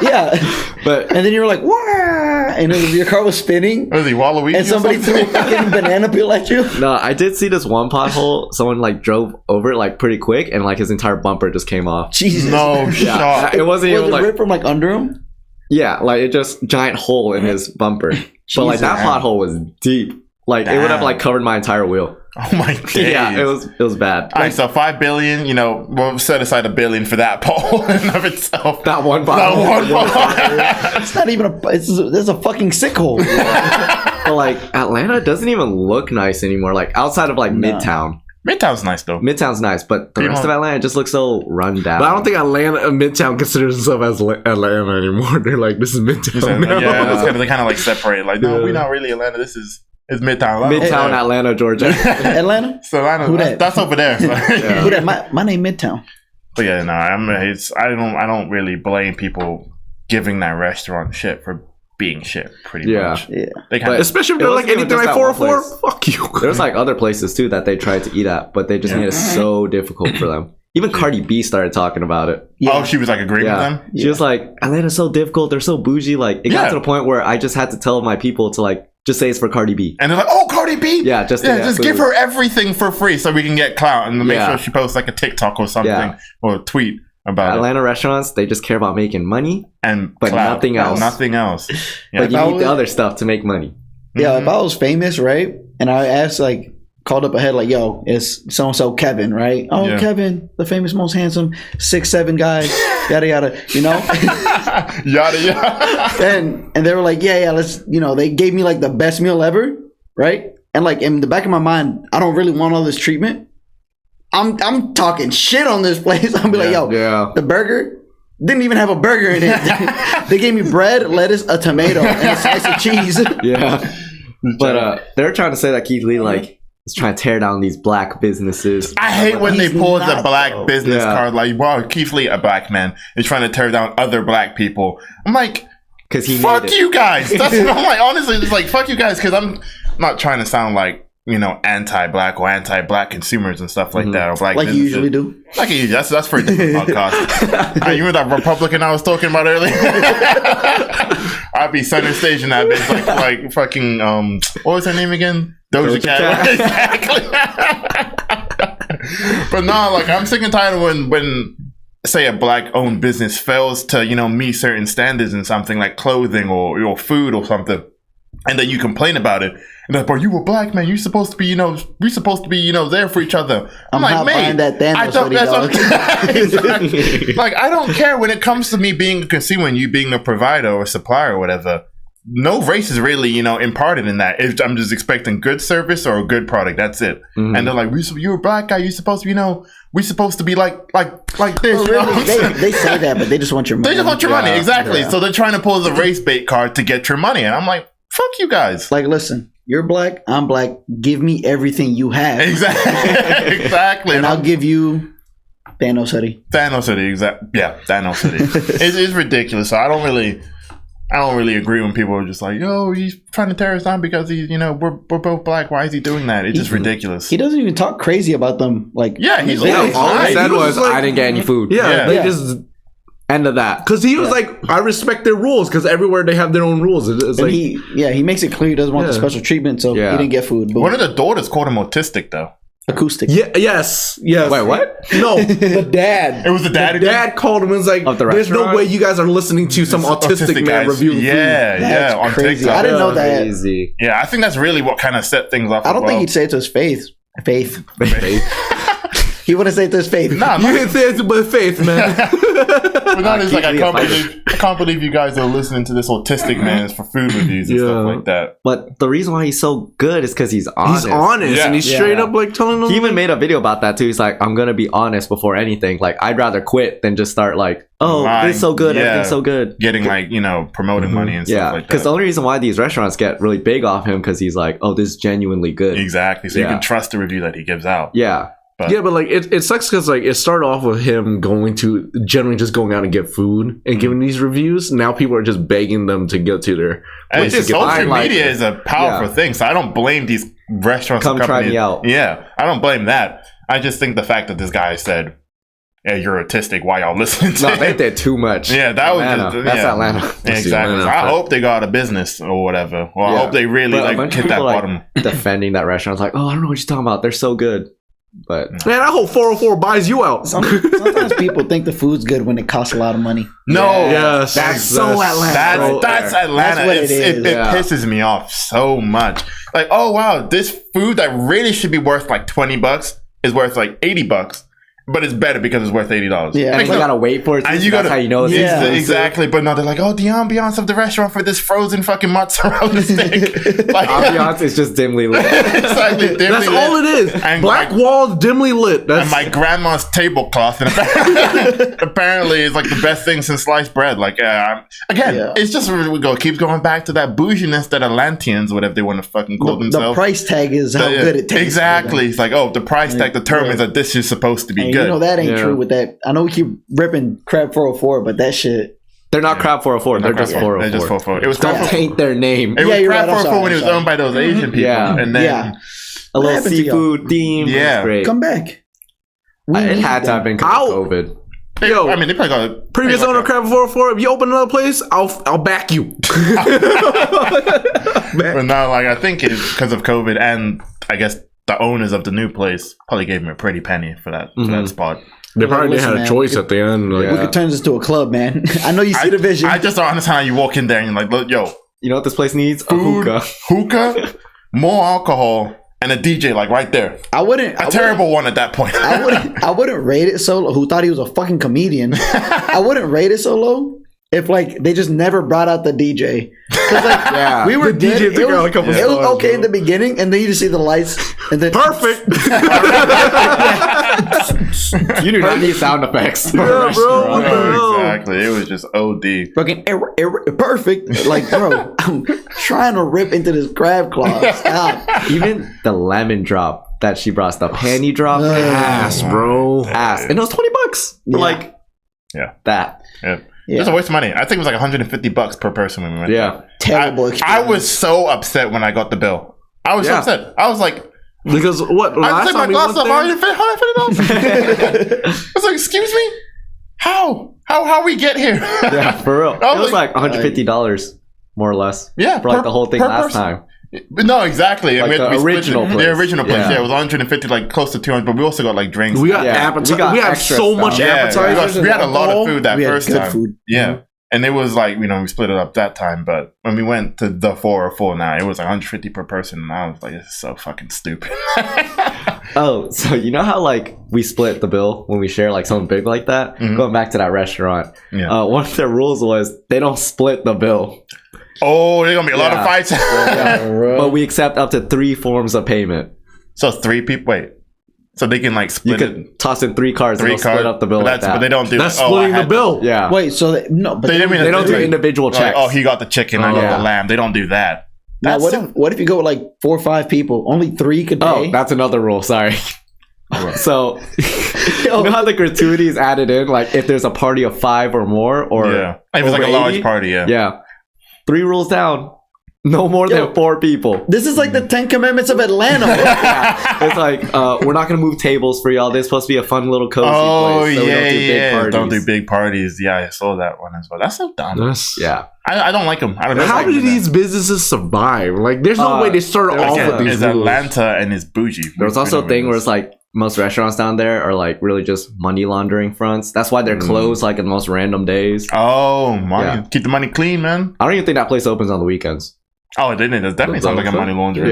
Yeah. But And then you were like, "Wah!" And your car was spinning. Was he Waluigi? And somebody threw a fucking banana peel at you. no, I did see this one pothole. Someone like drove over it like pretty quick and like his entire bumper just came off. Jesus. No Yeah, shot. it wasn't Was even it like, ripped from like under him? yeah, like it just giant hole in his bumper. But like that Jesus. pothole was deep. Like it would have like covered my entire wheel. Oh my days. Yeah, it was bad. All right, so $5 billion. We'll set aside $1 billion for that poll in and of itself. That one That pothole. one poll. It's not even there's a fucking sick hole. But like Atlanta doesn't even look nice anymore. Like outside of like No. Midtown. Midtown's nice though. Midtown's nice, but the rest of Atlanta just looks so run down. But I don't think Midtown considers itself as Atlanta anymore. They're like, this is Midtown now. Yeah, that's they kind of like separate. Like, no, we're not really Atlanta. This is Midtown. Midtown Atlanta, Georgia. Atlanta? So Atlanta, Who that? that's over there. Who that? My name Midtown. But yeah, no, I don't really blame people giving that restaurant shit for being shit. Pretty Yeah. much. Yeah. They kind But- of. Especially if It they're like wasn't even anything just like that one 404. place. Fuck you. There's like other places too that they tried to eat at, but they just made it so difficult for them. Even Cardi B started talking about it. Yeah. Oh, she was like agreeing with Yeah. them. She was like, Atlanta's so difficult, they're so bougie. Like it got Yeah. to the point where I just had to tell my people to like just say it's for Cardi B. And they're like, "Oh, Cardi B, Yeah, just to get just food. give her everything for free so we can get clout and make Yeah. sure she posts like a TikTok or something Yeah. or a tweet about it Atlanta restaurants, they just care about making money, and but clout. nothing else. Nothing else. Yeah. but you If I need was- the other stuff to make money. Yeah, if I was famous, right? And I asked, like, called up ahead, like, yo, it's so and so Kevin, right? Oh, Yeah. Kevin, the famous, most handsome, 6'7" guy, yada yada, Yada yada. and they were like, yeah, let's, they gave me like the best meal ever, right? And like in the back of my mind, I don't really want all this treatment. I'm talking shit on this place. I'll be like, yo, Yeah. the burger didn't even have a burger in it. They gave me bread, lettuce, a tomato, and a slice of cheese. Yeah. But they're trying to say that Keith Lee like is trying to tear down these black businesses. I hate when they He's pull the not, black though. business Yeah. card. Like, wow, Keith Lee, a black man, is trying to tear down other black people. I'm like, Because he fuck made it. you guys. That's I'm like, honestly, it's like fuck you guys because I'm not trying to sound like, you know, anti-black or anti-black consumers and stuff like that, or black Like you usually do. Like you usually. That's for a different podcast. You remember that Republican I was talking about earlier? I'd be center stage in that bitch, like fucking what was her name again? Doja Cat. Exactly. But no, like I'm sick and tired of when say a black-owned business fails to, you know, meet certain standards in something like clothing or food or something, and then you complain about it. And like, bro, you were black, man. You're supposed to be, you know, we're supposed to be, you know, there for each other. I'm like, not buying that Thanos hoodie, dog. Exactly. Like, I don't care when it comes to me being a consumer and you being a provider or supplier or whatever. No race is really, you know, imparted in that. I'm just expecting good service or a good product. That's it. Mm-hmm. And they're like, you're a black guy. You're supposed to, you know, we're supposed to be like this. Well, really, they say that, but they just want your money. They just want your money, exactly. Yeah. So they're trying to pull the race bait card to get your money, and I'm like, fuck you guys. Like, listen, you're black, I'm black. Give me everything you have. Exactly. And I'll give you Thanos hoodie. Exactly. Yeah, Thanos hoodie. It's ridiculous. So I don't really agree when people are just like, yo, he's trying to tear us down because he's, you know, we're both black. Why is he doing that? It's just ridiculous. He doesn't even talk crazy about them. Like, yeah, he's all he said was, I didn't get any food. Yeah. They just end of that. Because he was like, I respect their rules because everywhere they have their own rules. It's like, he makes it clear he doesn't want the special treatment, so he didn't get food. But one of the daughters called him autistic, though. Acoustic. Yeah. Yes. Wait, what? No, the dad. It was the dad. The dad called him and was like, "There's no way you guys are listening to some autistic man review food." Yeah, on crazy. TikTok. I didn't know that. Crazy. Yeah, I think that's really what kind of set things off. I don't think he'd say it to his face. He wouldn't say it to his face. Nah, you didn't say it to my face, man. But now it's like I can't believe you guys are listening to this autistic man for food reviews and stuff like that. But the reason why he's so good is because he's honest. He's honest, and he's straight up like telling them. He even made a video about that too. He's like, I'm gonna be honest before anything. Like, I'd rather quit than just start like, oh, this is so good, everything's so good. Getting like, you know, promoting money and stuff like that. Because the only reason why these restaurants get really big off him because he's like, oh, this is genuinely good. Exactly. So you can trust the review that he gives out. Yeah. But like it sucks because like it started off with him generally just going out and get food and giving these reviews. Now people are just begging them to get to their place. And social media is a powerful thing, so I don't blame these restaurants. Come try me out. Yeah, I don't blame that. I just think the fact that this guy said, "Yeah, you're autistic. Why y'all listening to?" No, they did too much. Yeah, that Atlanta. was that's Atlanta. Exactly. Atlanta. So I hope they go out of business or whatever. Well, I hope they really hit that bottom. Defending that restaurant, like, oh, I don't know what you're talking about. They're so good. But man, I hope 404 buys you out. Sometimes people think the food's good when it costs a lot of money. No, that's so Atlanta. That's Atlanta. It pisses me off so much. Like, oh wow, this food that really should be worth like $20 is worth like $80. But it's better because it's worth $80. Yeah, and you gotta wait for it. And that's how you know it's exactly. But no, they're like, oh, the ambiance of the restaurant for this frozen fucking mozzarella stick. Like, ambiance is just dimly lit. Exactly, dimly that's lit. all it is. And black walls, dimly lit. And my grandma's tablecloth, and apparently it's like the best thing since sliced bread. Like, it's just keeps going back to that bouginess that Atlanteans, whatever they want to fucking call themselves. The price tag is how good it tastes. Exactly. It's like, oh, the price tag determines that this is supposed to be good. You know that ain't true with that. I know we keep ripping Crab 404, but that shit. They're not Crab 404. They're just 404. They're just 404. It was Don't taint their name. It was Crab 404 when it was owned by those Asian people. Yeah. And then a little seafood theme. Yeah. Great. Come back. It had to have been because of COVID. Yo, I mean, they probably got a previous owner of Crab 404. If you open another place, I'll back you. But no, like I think it's because of COVID, and I guess the owners of the new place probably gave him a pretty penny for that spot. They probably didn't have a choice at the end. Like, we could turn this into a club, man. I know you see the vision. I just don't understand how you walk in there and you're like, look, yo, you know what this place needs? Food, a hookah, more alcohol, and a DJ like right there. I wouldn't terrible one at that point. I wouldn't rate it so low. Who thought he was a fucking comedian? I wouldn't rate it so low if like they just never brought out the DJ. Like, we were the DJ took out a couple. It was okay in the beginning, and then you just see the lights, and then perfect. You do not need sound effects. Yeah, bro. Exactly. It was just OD. Fucking perfect. Like, bro, I'm trying to rip into this crab claw. Stop. Even the lemon drop that she brought, the panty drop, ass, bro, ass, and it was $20 for like that. Yeah. Just a waste of money. I think it was like $150 per person when we went. Yeah. Terrible experience. I was so upset when I got the bill. I was so upset. I was like, because what? I took my glasses off. $150. I was like, excuse me? How we get here? Yeah, for real. It was like $150 more or less. Yeah, for like the whole thing last time. No, exactly. Like the original place. The original place. Yeah, it was 150, like close to 200. But we also got like drinks. We got appetizers. We had so much appetizers. We had a lot of food that first time. Food. Yeah. And it was like, we split it up that time. But when we went to the 404 now, it was like 150 per person. And I was like, this is so fucking stupid. Oh, so you know how like we split the bill when we share like something big like that? Mm-hmm. Going back to that restaurant. Yeah. One of their rules was they don't split the bill. Oh, there's going to be a lot of fights. But we accept up to 3 forms of payment. So 3 people, wait. So they can like split it. You could toss in 3 cards and they'll split up the bill like that. But they don't do that's splitting the bill. Yeah. Wait, so they don't do individual checks. Like, he got the chicken, I got the lamb. They don't do that. Now, what if you go with like 4 or 5 people? Only 3 could pay? Oh, that's another rule. Sorry. So, you know how the gratuity is added in? Like if there's a party of 5 or more, or if it's like a large party, yeah. 3 rules down. No more than 4 people. This is like the 10 Commandments of Atlanta. It's like, we're not going to move tables for y'all. This is supposed to be a fun little cozy place. So we don't do big parties. Don't do big parties. Yeah, I saw that one as well. That's so dumb. I don't like them. How do these businesses survive? Like, there's no way they start off with these It's Atlanta and it's bougie. There's also a thing where it's like, most restaurants down there are like really just money laundering fronts. That's why they're closed like in the most random days. Oh, money. Yeah. Keep the money clean, man. I don't even think that place opens on the weekends. Oh, it didn't. It definitely sounds like a money laundering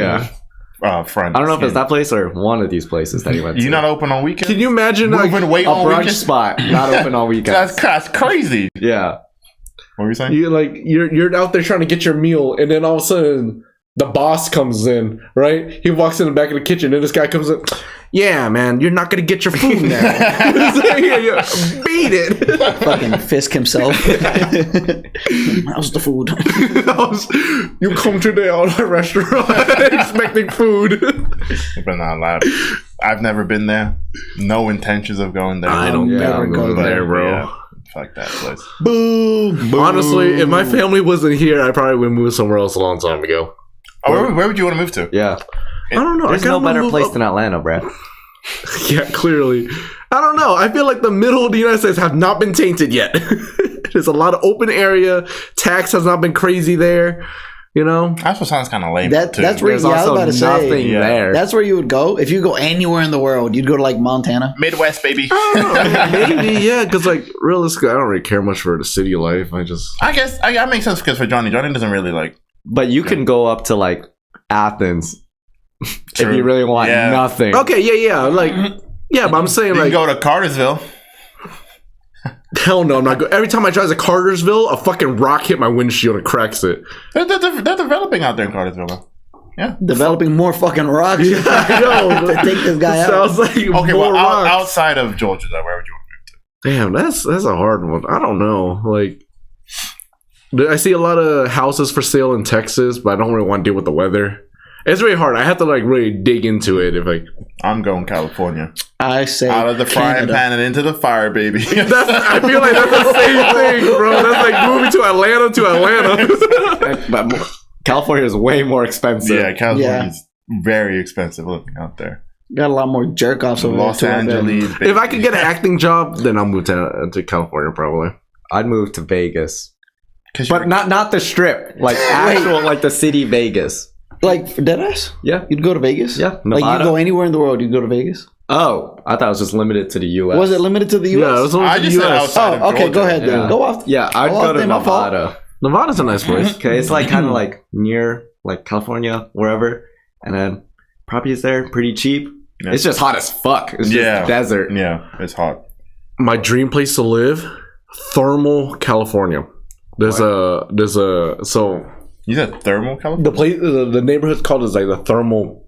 front. I don't know if it's that place or one of these places that he went to. You're not open on weekends? Can you imagine moving weight on brunch weekends? Spot not open on weekends? That's crazy. Yeah. What were you saying? You're out there trying to get your meal, and then all of a sudden the boss comes in, right? He walks in the back of the kitchen, and this guy comes in. Yeah, man, you're not gonna get your food now. Beat it. Fucking Fisk himself. How's the food? You come today on a restaurant expecting food. You better not laugh. I've never been there. No intentions of going there. I don't ever go there, bro. Yeah, fuck that place. Boom. Honestly, if my family wasn't here, I probably would move somewhere else a long time ago. Oh, where would you want to move to? Yeah. I don't know. There's no better place than Atlanta, Brad. Yeah, clearly. I don't know. I feel like the middle of the United States have not been tainted yet. There's a lot of open area. Tax has not been crazy there. That's what sounds kind of lame. That's where there's also nothing there. That's where you would go if you go anywhere in the world. You'd go to like Montana, Midwest, baby. Maybe, yeah. Because like realistically, I don't really care much for the city life. I guess that makes sense because for Johnny doesn't really like. But you can go up to like Athens. True. If you really want nothing. Okay, yeah. Like, but I'm saying you like can go to Cartersville. Hell no, I'm not going. Every time I drive to Cartersville, a fucking rock hit my windshield and cracks it. They're developing out there in Cartersville, though. Yeah, developing more fucking rocks. Yeah, I know. To take this guy out. Sounds like okay. Well, outside of Georgia, though, where would you want to move to? Damn, that's a hard one. I don't know. Like, I see a lot of houses for sale in Texas, but I don't really want to deal with the weather. It's really hard. I have to like really dig into it. I'm going California. I say out of the frying pan and into the fire, baby. I feel like that's the same thing, bro. That's like moving to Atlanta. But California is way more expensive. Yeah, California is very expensive living out there. Got a lot more jerk offs over Los Angeles. If I could get an acting job, then I'll move to California probably. I'd move to Vegas, but not the Strip, like actual like the city Vegas. Like deadass? Yeah. You'd go to Vegas? Yeah. Nevada? Like you go anywhere in the world, you'd go to Vegas? Oh, I thought it was just limited to the U.S. Was it limited to the U.S.? Yeah, it was only I just said outside of okay, Georgia. Go ahead then. Go off. Yeah, I'd go to Nevada. Nevada's a nice place. Okay, it's like kind of like near like California, wherever. And then properties there, pretty cheap. Yeah. It's just hot as fuck. It's just desert. Yeah, it's hot. My dream place to live, Thermal, California. You said Thermal, California? The place, the neighborhood's called is like the Thermal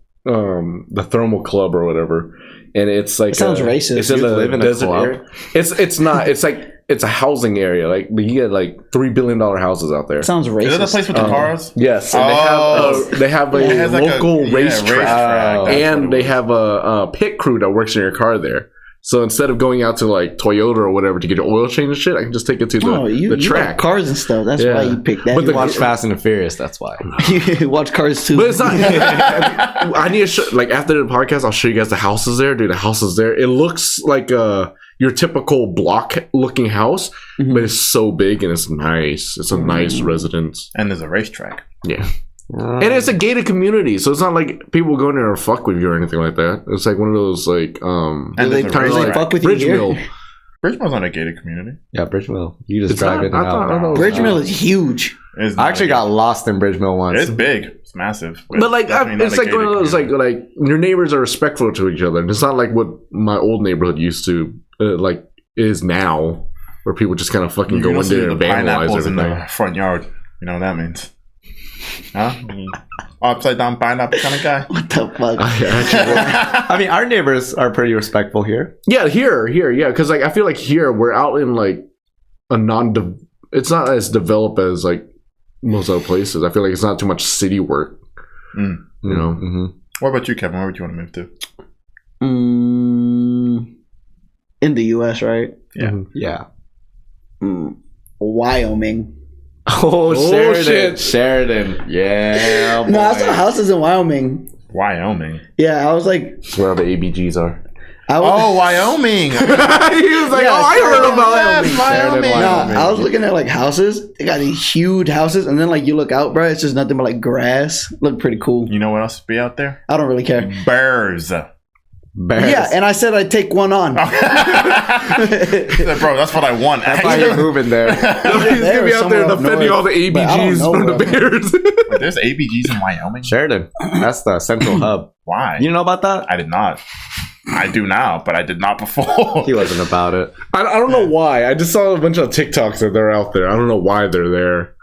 Club or whatever, and it's like it sounds racist. It's in the desert area. It's not. It's like it's a housing area. Like you get like $3 billion houses out there. It sounds racist. Is that the place with the cars? Yes, and they have a local racetrack, and they have a pit crew that works in your car there. So instead of going out to like Toyota or whatever to get your oil change and shit, I can just take it to the track. Like cars and stuff. That's why you picked that. But you watch Fast and the Furious. That's why. You watch Cars too. But it's not. I need to show, like after the podcast, I'll show you guys the houses there. Dude, the houses there. It looks like your typical block looking house, but it's so big and it's nice. It's a nice residence. And there's a racetrack. Yeah. And it's a gated community, so it's not like people go in there or fuck with you or anything like that. It's like one of those like and they kind of like fuck with Bridge you Mill. Bridgemill's not a gated community. Yeah, Bridgemill. You just drive in and out. Bridgemill is huge. I actually got lost in Bridgemill once. It's big. It's massive. But like, it's like one of those like your neighbors are respectful to each other. And it's not like what my old neighborhood used to like is now, where people just kind of fucking go in there and vandalize everything. In the front yard. You know what that means? Huh? Upside down pineapple kind of guy. What the fuck? I mean, our neighbors are pretty respectful here. Yeah, here, yeah. Because like I feel like here we're out in like a it's not as developed as like most other places. I feel like it's not too much city work. You know. Mm-hmm. What about you, Kevin? Where would you want to move to? In the U.S., right? Yeah. Yeah. Wyoming. Oh, Sheridan. Shit. Sheridan. Yeah. No, I saw houses in Wyoming. Wyoming. Yeah, I was like, That's where all the ABGs are. Wyoming. He was like, I heard about Wyoming. Nah, I was looking at like houses. They got these huge houses, and then like you look out, bro, it's just nothing but like grass. Look pretty cool. You know what else would be out there? I don't really care. Bears. Yeah, and I said I'd take one on. Bro, that's what I want. That's why you're moving there. He's gonna be out there defending all the ABGs from the Bears. Wait, there's ABGs in Wyoming? Sheridan. That's the central hub. Why? You know about that? I did not. I do now, but I did not before. He wasn't about it. I don't know why. I just saw a bunch of TikToks that they're out there. I don't know why they're there.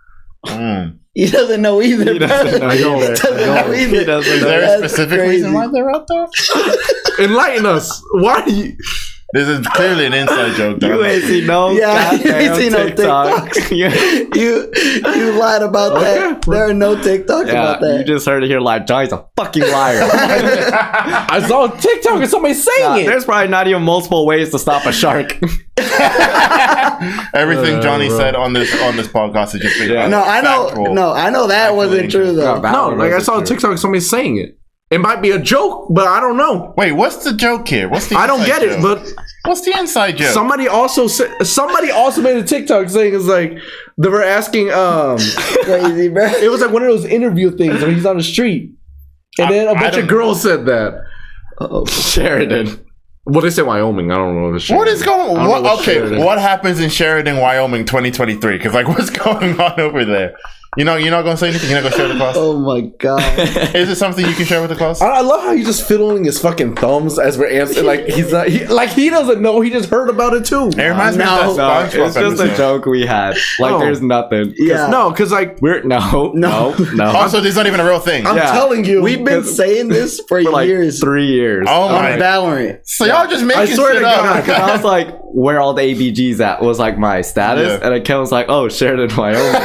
He doesn't know either. He doesn't know either. He doesn't Is know. there a That's specific crazy. reason why they're out there? Enlighten us. Why do you... This is clearly an inside joke. You ain't seen no Yeah, you ain't seen no TikTok. TikToks. You lied about that. There are no TikToks about that. You just heard it here like Johnny's a fucking liar. I saw a TikTok and somebody saying it. There's probably not even multiple ways to stop a shark. Everything Johnny said on this podcast is just No, I know. factual. No, I know that wasn't true though. No, like I saw a TikTok of somebody saying it. It might be a joke, but I don't know. Wait, what's the joke here? What's the I don't inside get joke? it, but what's the inside joke? somebody also made a TikTok saying it's like they were asking Crazy, bro. it was like one of those interview things where he's on the street. And then a bunch of girls said that. Sheridan. Well, they say Wyoming. I don't know the shit. What is going I don't know on? Okay, Sheridan. what happens in Sheridan, Wyoming 2023? Because, like, what's going on over there? You're not going to say anything? You're not going to share the class? Oh my god. Is it something you can share with the class? I love how he's just fiddling his fucking thumbs as we're answering. Like he's not. He doesn't know. He just heard about it too. It reminds me No. of that No, it's just a joke we had. Like, Oh. there's nothing. Yeah. No, because like We're no. Also, there's not even a real thing. I'm Yeah. telling you, We've been saying this for For like years 3 years. Oh on my! Valorant. So y'all just making I swear shit to up. God. Because I was like, where all the ABGs at was like my status. Yeah. And Ken was like, oh, Sheridan, Wyoming.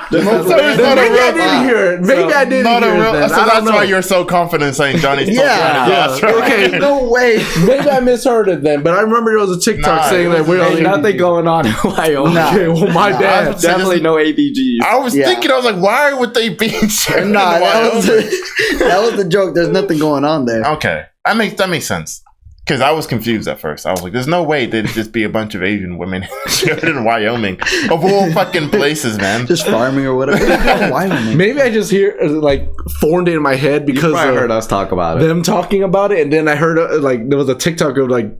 So it's not a maybe real I didn't hear it. Maybe I didn't Not a hear real. it. Then. So I don't that's know. why you're so confident saying Johnny's talking Yeah. about it. That's right. Okay. No way. Maybe I misheard it then, but I remember there was a TikTok Nah, saying that we're Ain't on nothing going on in Wyoming. Okay, well, my bad. So Definitely no ABGs. I was Yeah. thinking, I was like, why would they be in Sheridan, Nah, that was Wyoming? that was the joke. There's nothing going on there. Okay, that makes sense. Because I was confused at first. I was like, there's no way they'd just be a bunch of Asian women in Sheridan, Wyoming. Of all fucking places, man. Just farming or whatever. Wyoming. Maybe I just hear like formed it in my head You because probably heard us talk about it. them talking about it, and then I heard like there was a TikTok of like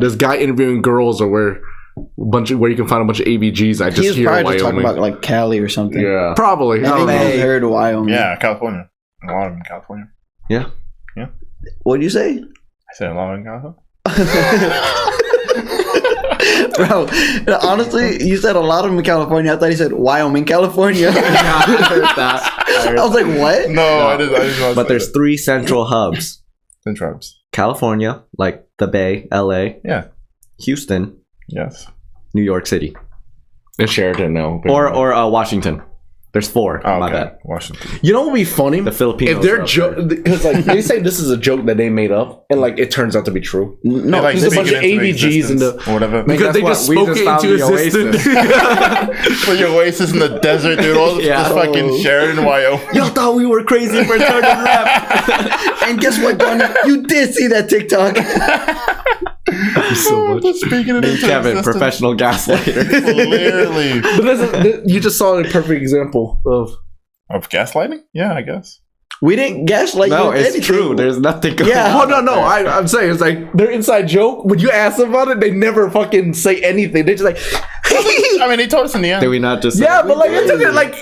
this guy interviewing girls or where you can find a bunch of ABGs. I just He's hear probably just Wyoming. talking about like Cali or something. Yeah. Probably. I I don't think know. I heard Wyoming. Yeah, California. A lot of them in California. Yeah. What'd you say? I said a lot of them in California. Bro, honestly, you said a lot of them in California. I thought he said Wyoming, California. I heard that. I was like, what? No, I didn't know. But there's 3 central hubs. tribes. California, like the Bay, LA. Yeah. Houston, Yes. New York City. And Sheridan, no. Or Washington. There's 4. Oh, My okay. bad. Washington. You know what would be funny? The Filipinos. If they're are up there. because like they say this is a joke that they made up, and like it turns out to be true. No, Like, there's a bunch of speak it into AVGs in the existence or whatever. because they just We spoke it found into the existence. For your oasis in the desert, dude. All this Yeah. fucking Sheridan, Wyoming. Y'all thought we were crazy for turning left. and guess what, Johnny? You did see that TikTok. So much. Just speaking it into Kevin, existence. professional gaslighter. Clearly. But you just saw a perfect example Of gaslighting? Yeah, I guess. We didn't gaslight No, you. it's anything. true. There's nothing going Yeah. on. Oh no! I'm saying it's like their inside joke. When you ask them about it, they never fucking say anything. They just like, I mean, they told us in the end. Did we not just? yeah, but like it took it like.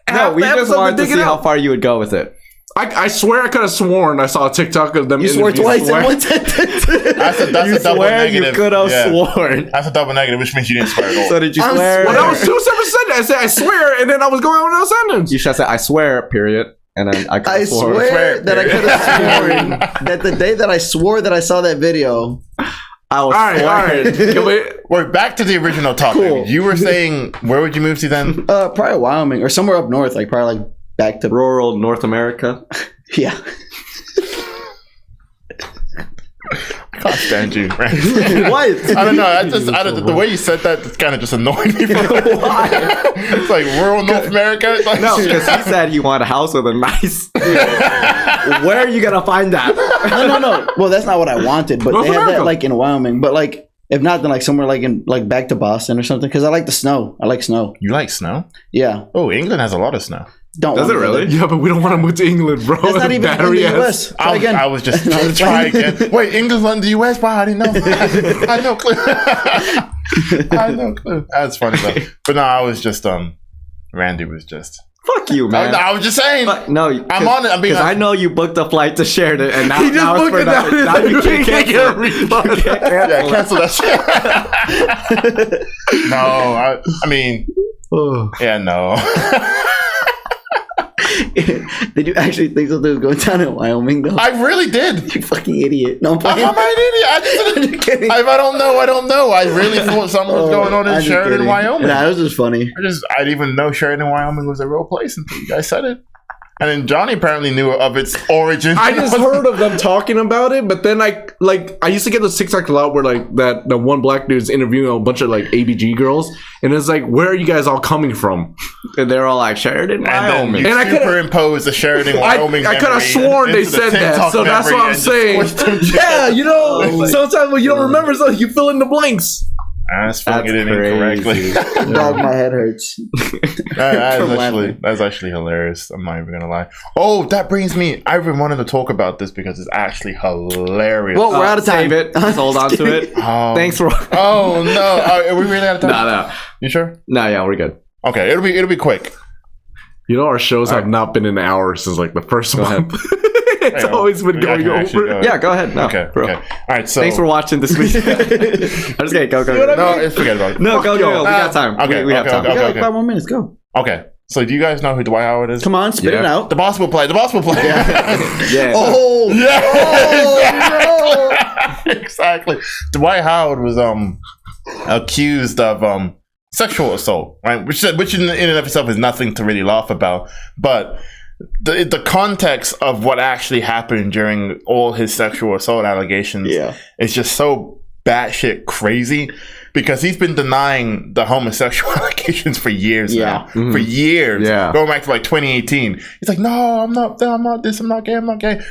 No, half we the just episode wanted to dig it see how out. far you would go with it. I swear I could have sworn I saw a TikTok of them. You swore interviewing- twice in one sentence. That's a double Swear you negative. could have Yeah. sworn. That's a double negative, which means you didn't swear at all. So did you I'm swear? swearing. Well, that was 2 separate sentences. I said I swear, and then I was going on another sentence. You should have said, I swear, period. And then I could I have sworn. swear that I could have sworn that the day that I swore that I saw that video. I was All right. Can we- Wait, back to the original topic. Cool. You were saying, where would you move to then? Probably Wyoming or somewhere up north, like probably like back to Rural North America. yeah. I can't stand you. Right? What? I don't know. The way you said that, it's kind of just annoying me. Why? It's like rural North America. It's like, No, because he said he wanted a house with a nice. Where are you gonna find that? No. Well, that's not what I wanted, but North they have America. that like in Wyoming. But like, if not, then like somewhere like in like back to Boston or something. Because I like the snow. I like snow. You like snow? Yeah. Oh, England has a lot of snow. Don't. Does want it to go really? there. Yeah, but we don't want to move to England, bro. That's not even in Battery the ass- U.S. Try again. I was just No, I'm just try playing. again. Wait, England's not in the US? Wow, I didn't know. I had no clue. I had no clue. That's funny though. But no, I was just Randy was just. Fuck you, man. I was just saying. No, I'm on it. I'm being because I know you booked a flight to Sheridan, and now, He just now it's booked for it nothing. now. Now you can't Can't get cancel a refund. it. You can't Yeah, cancel it. cancel that shit. No, I mean, Oh. yeah, no. Did you actually think something was going down in Wyoming though? I really did. You fucking idiot. No, I'm I'm playing. an idiot. I just I'm didn't. kidding. If I don't know, I don't know. I really thought something was going on in I'm just Sheridan, kidding. Wyoming. Nah, it was just funny. I didn't even know Sheridan, Wyoming was a real place until you guys said it. And then Johnny apparently knew of its origin. I just heard of them talking about it, but then I used to get the TikTok a lot where like the one black dude's interviewing a bunch of like ABG girls, and it's like, where are you guys all coming from? And they're all like, Sheridan, And then Wyoming. you And I coulda- superimposed the Sheridan, Wyoming. I could have memory sworn they into the said that, TikTok so that's memory what I'm and just saying. switched them Yeah, you know, Oh, sometimes when you don't remember something, you fill in the blanks. I sprung it in That's incorrectly. Dog, my head hurts. That's actually hilarious. I'm not even gonna lie. Oh, that brings me. I've been wanting to talk about this because it's actually hilarious. Well, we're out of time. Save it. Just hold on to it. Thanks for. Oh no, are we really out of time? No. You sure? No, yeah, we're good. Okay, it'll be quick. You know, our shows have Alright. not been an hour since like the first Go month. It's Hey, always been I going can actually over. go. Yeah, go ahead. No, Okay. bro. Okay. All right. So Thanks for watching this week. I'm just kidding. Go. No, forget about it. No, go. We y'all. got time. Okay, We have okay, time. We got like okay. 5 more minutes. Go. Okay. So do you guys know who Dwight Howard is? Come on, spit it Yeah. out. The boss will play. The boss will play. Yeah. Oh, Yeah. Exactly. Dwight Howard was accused of sexual assault, right? Which in and of itself is nothing to really laugh about, but the context of what actually happened during all his sexual assault allegations Yeah. is just so batshit crazy. Because he's been denying the homosexual allegations for years now. Mhm. For years. Yeah. Going back to like 2018. He's like, no, I'm not this, I'm not gay.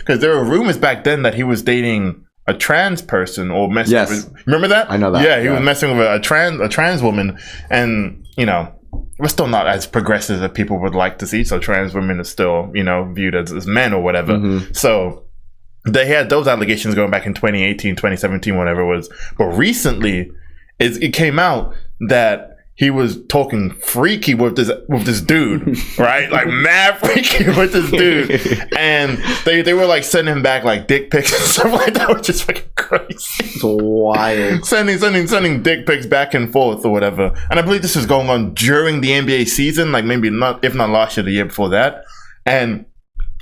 Because there were rumors back then that he was dating a trans person or messing Yes. with. Remember that? I know that. Yeah, he was Yeah. messing with a trans woman. And, you know, we're still not as progressive as people would like to see. So trans women are still, you know, viewed as men or whatever. Mhm. So they had those allegations going back in 2018, 2017, whatever it was. But recently, it came out that he was talking freaky with this dude, right? Like mad freaky with this dude, and they were like sending him back like dick pics and stuff like that, which is fucking crazy. it's wild. Sending dick pics back and forth or whatever. And I believe this was going on during the NBA season, like maybe not, if not last year, the year before that. And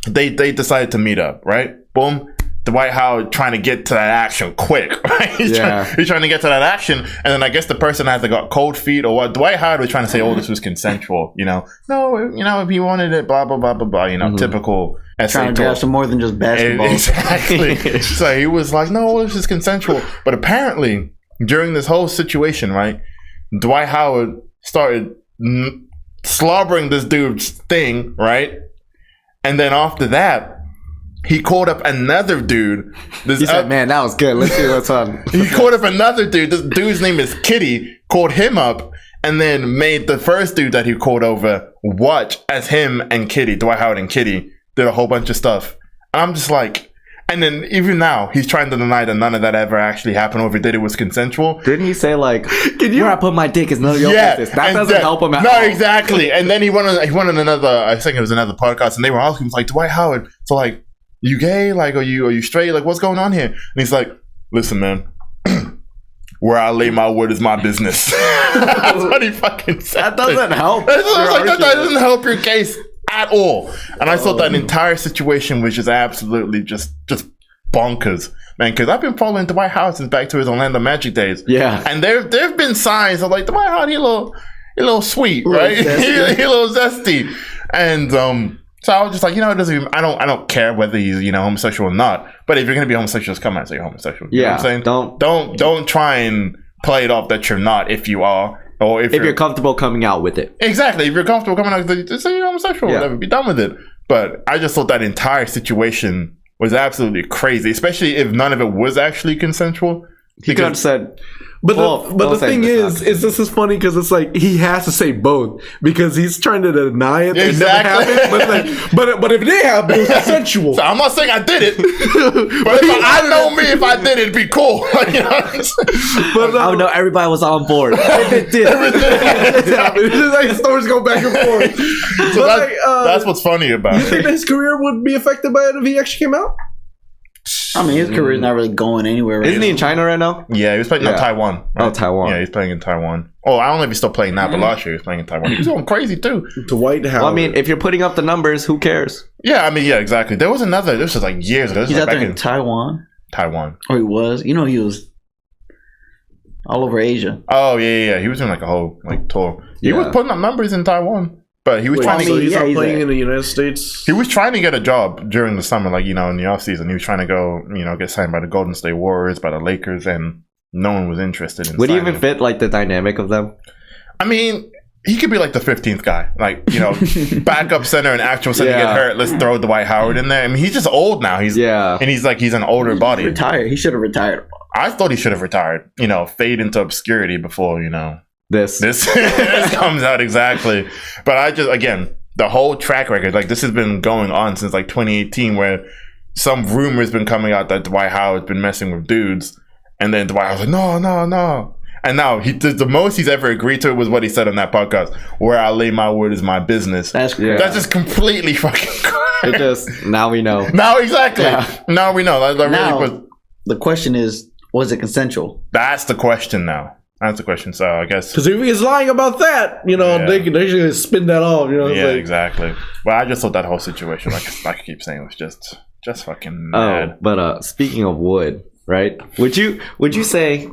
they decided to meet up, right? Boom. Dwight Howard trying to get to that action quick, right? He's trying to get to that action, and then I guess the person has got cold feet or what. Dwight Howard was trying to say, "Oh, this was consensual," No, if he wanted it, blah blah blah blah blah. Typical. Trying to grab some more than just basketball. Exactly. So he was like, "No, this is consensual," but apparently during this whole situation, right, Dwight Howard started slobbering this dude's thing, right, and then after that. He called up another dude. He said, man, that was good. Let's see what's on. He called up another dude. This dude's name is Kitty. Called him up and then made the first dude that he called over watch as him and Kitty, Dwight Howard and Kitty, did a whole bunch of stuff. And I'm just like, and then even now, he's trying to deny that none of that ever actually happened or if he did, it was consensual. Didn't he say like, where I put my dick is none of your business? That doesn't help him at all. No, exactly. And then he went on another, I think it was another podcast, and they were asking him, like, Dwight Howard, so like, you gay? Like, are you straight? Like, what's going on here? And he's like, listen, man, where I lay my wood is my business. That's what he fucking said. That doesn't help. That doesn't help your case at all. And I thought that entire situation was just absolutely just bonkers, man. Because I've been following Dwight Howard since back to his Orlando Magic days. Yeah. And there've been signs of like, Dwight Howard, he a little sweet, right? He a little zesty. And so I was just like, it doesn't even, I don't care whether he's, homosexual or not. But if you're gonna be homosexual, just come out and say you're homosexual. You know what I'm saying? Don't try and play it off that you're not if you are. Or if you're comfortable coming out with it. Exactly. If you're comfortable coming out, just say you're homosexual, whatever, be done with it. But I just thought that entire situation was absolutely crazy, especially if none of it was actually consensual. He could have said, but the thing is this is funny because it's like he has to say both because he's trying to deny it. Exactly. It never happened, but if it did happen, it was consensual. So I'm not saying I did it, but I know me if I did it, it'd be cool. But I would know everybody was on board. It did. It's just like stories go back and forth. So that's what's funny about it. You think that his career would be affected by it if he actually came out? I mean, his career's not really going anywhere right Isn't he in China right now? Yeah, he was playing in Taiwan. Right? Oh, Taiwan. Yeah, he's playing in Taiwan. Oh, I don't know if he's still playing now, but last year he was playing in Taiwan. He was going crazy too. Dwight Howard. Well, I mean, if you're putting up the numbers, who cares? Yeah, I mean, yeah, exactly. This was like years ago. He's out there in Taiwan? Taiwan. Or he was. He was all over Asia. Oh, yeah. He was doing like a whole tour. He was putting up numbers in Taiwan. But he was trying to so he's not playing in the United States? He was trying to get a job during the summer, in the offseason. He was trying to go, get signed by the Golden State Warriors, by the Lakers, and no one was interested in Would he even fit, the dynamic of them? I mean, he could be the 15th guy. Backup center and actual center get hurt. Let's throw Dwight Howard in there. I mean, he's just old now. He's an older body. Retired. He should have retired. I thought he should have retired. Fade into obscurity before, This comes out exactly. But I just, again, the whole track record, this has been going on since 2018, where some rumors been coming out that Dwight Howard's been messing with dudes, and then Dwight Howard's like, no. And now the most he's ever agreed to was what he said on that podcast, where I lay my word is my business. That's just completely fucking now we know. Now, exactly. Yeah. Now we know. The question is, was it consensual? That's the question now. That's the question. So I guess because if he's lying about that, they should spin that off. Exactly. Well, I just thought that whole situation, like I keep saying, was just fucking mad. Oh, but speaking of wood, right? Would you say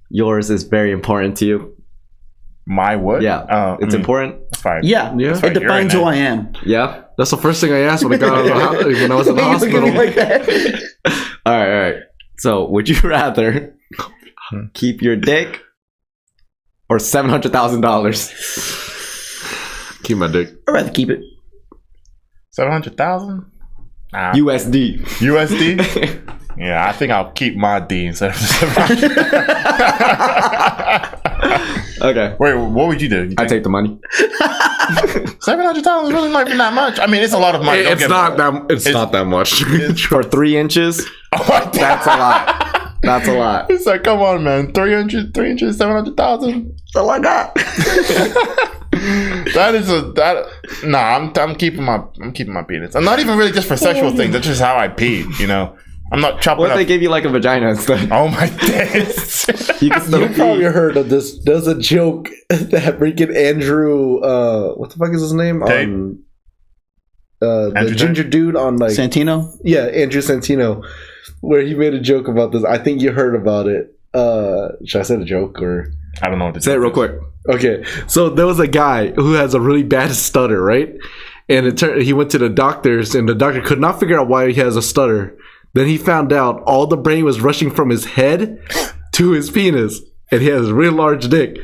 yours is very important to you? My wood? Yeah, it's important. It's fine. Yeah. It depends who I am. Yeah, that's the first thing I asked when I got out of the hospital. When I was in the hospital. Like that. All right. So, would you rather keep your dick? Or $700,000. Keep my dick. I'd rather keep it. 700,000 USD. USD. Yeah, I think I'll keep my D instead of 700. Okay. Wait, what would you do? I take the money. 700,000 is really not even that much. I mean, it's a lot of money. It's not that much for 3 inches. Oh, that's a lot. That's a lot. It's like, come on, man. 3 inches, 700,000. That's all I got. I'm keeping my penis. I'm not even really just for sexual things. That's just how I pee. I'm not chopping. What if they give you a vagina instead? Oh my days. You probably heard of this. There's a joke that freaking Andrew. What the fuck is his name? The ginger dude on Santino. Yeah, Andrew Santino. where he made a joke about this. I think you heard about it. Should I say the joke or I don't know what to Say it real quick. okay? So there was a guy who has a really bad stutter, right? And he went to the doctors, and the doctor could not figure out why he has a stutter. Then he found out all the brain was rushing from his head to his penis, and he has a real large dick.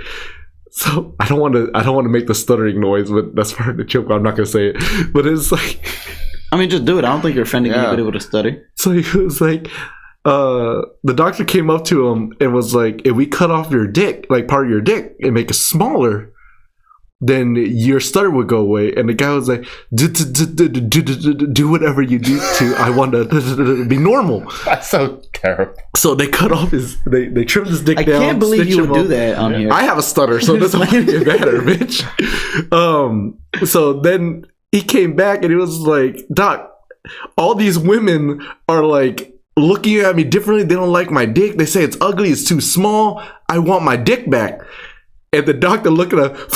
So I don't want to make the stuttering noise, but that's part of the joke. I'm not gonna say it, but it's like, I mean, just do it. I don't think you're offending anybody with a stutter. so he was like, the doctor came up to him and was like, if we cut off your dick, like part of your dick, and make it smaller, then your stutter would go away. And the guy was like, do whatever you need to. I want to be normal. That's so terrible. So they cut off they trimmed his dick I down. can't believe stitched you him would do up. that on here. I have a stutter, so this might get better, bitch. So then he came back and he was like, Doc, all these women are like looking at me differently. They don't like my dick. They say it's ugly, it's too small. I want my dick back. And the doctor looked at her.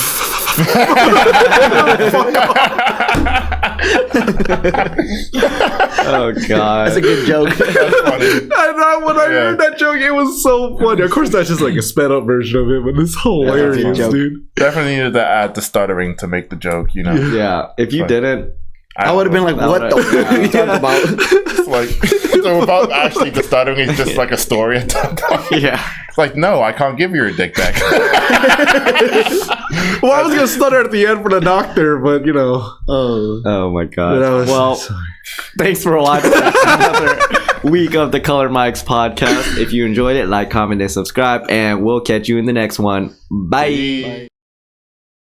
Oh god, That's a good joke. That's funny. When I heard that joke, it was so funny. Of course, that's just like a sped up version of it, but it's hilarious, joke. dude. Definitely needed to add the stuttering to make the joke, you know. yeah. If you But- didn't, I would have been like, what the fuck are you talking about? It's like, so about actually the stuttering is just like a story at that point. yeah. It's like, no, I can't give you your dick back. Well, I was gonna stutter at the end for the doctor, but you know. Oh my god. But I was Well, sorry. thanks for watching another week of the ColoredMics podcast. If you enjoyed it, like, comment, and subscribe, and we'll catch you in the next one. Bye.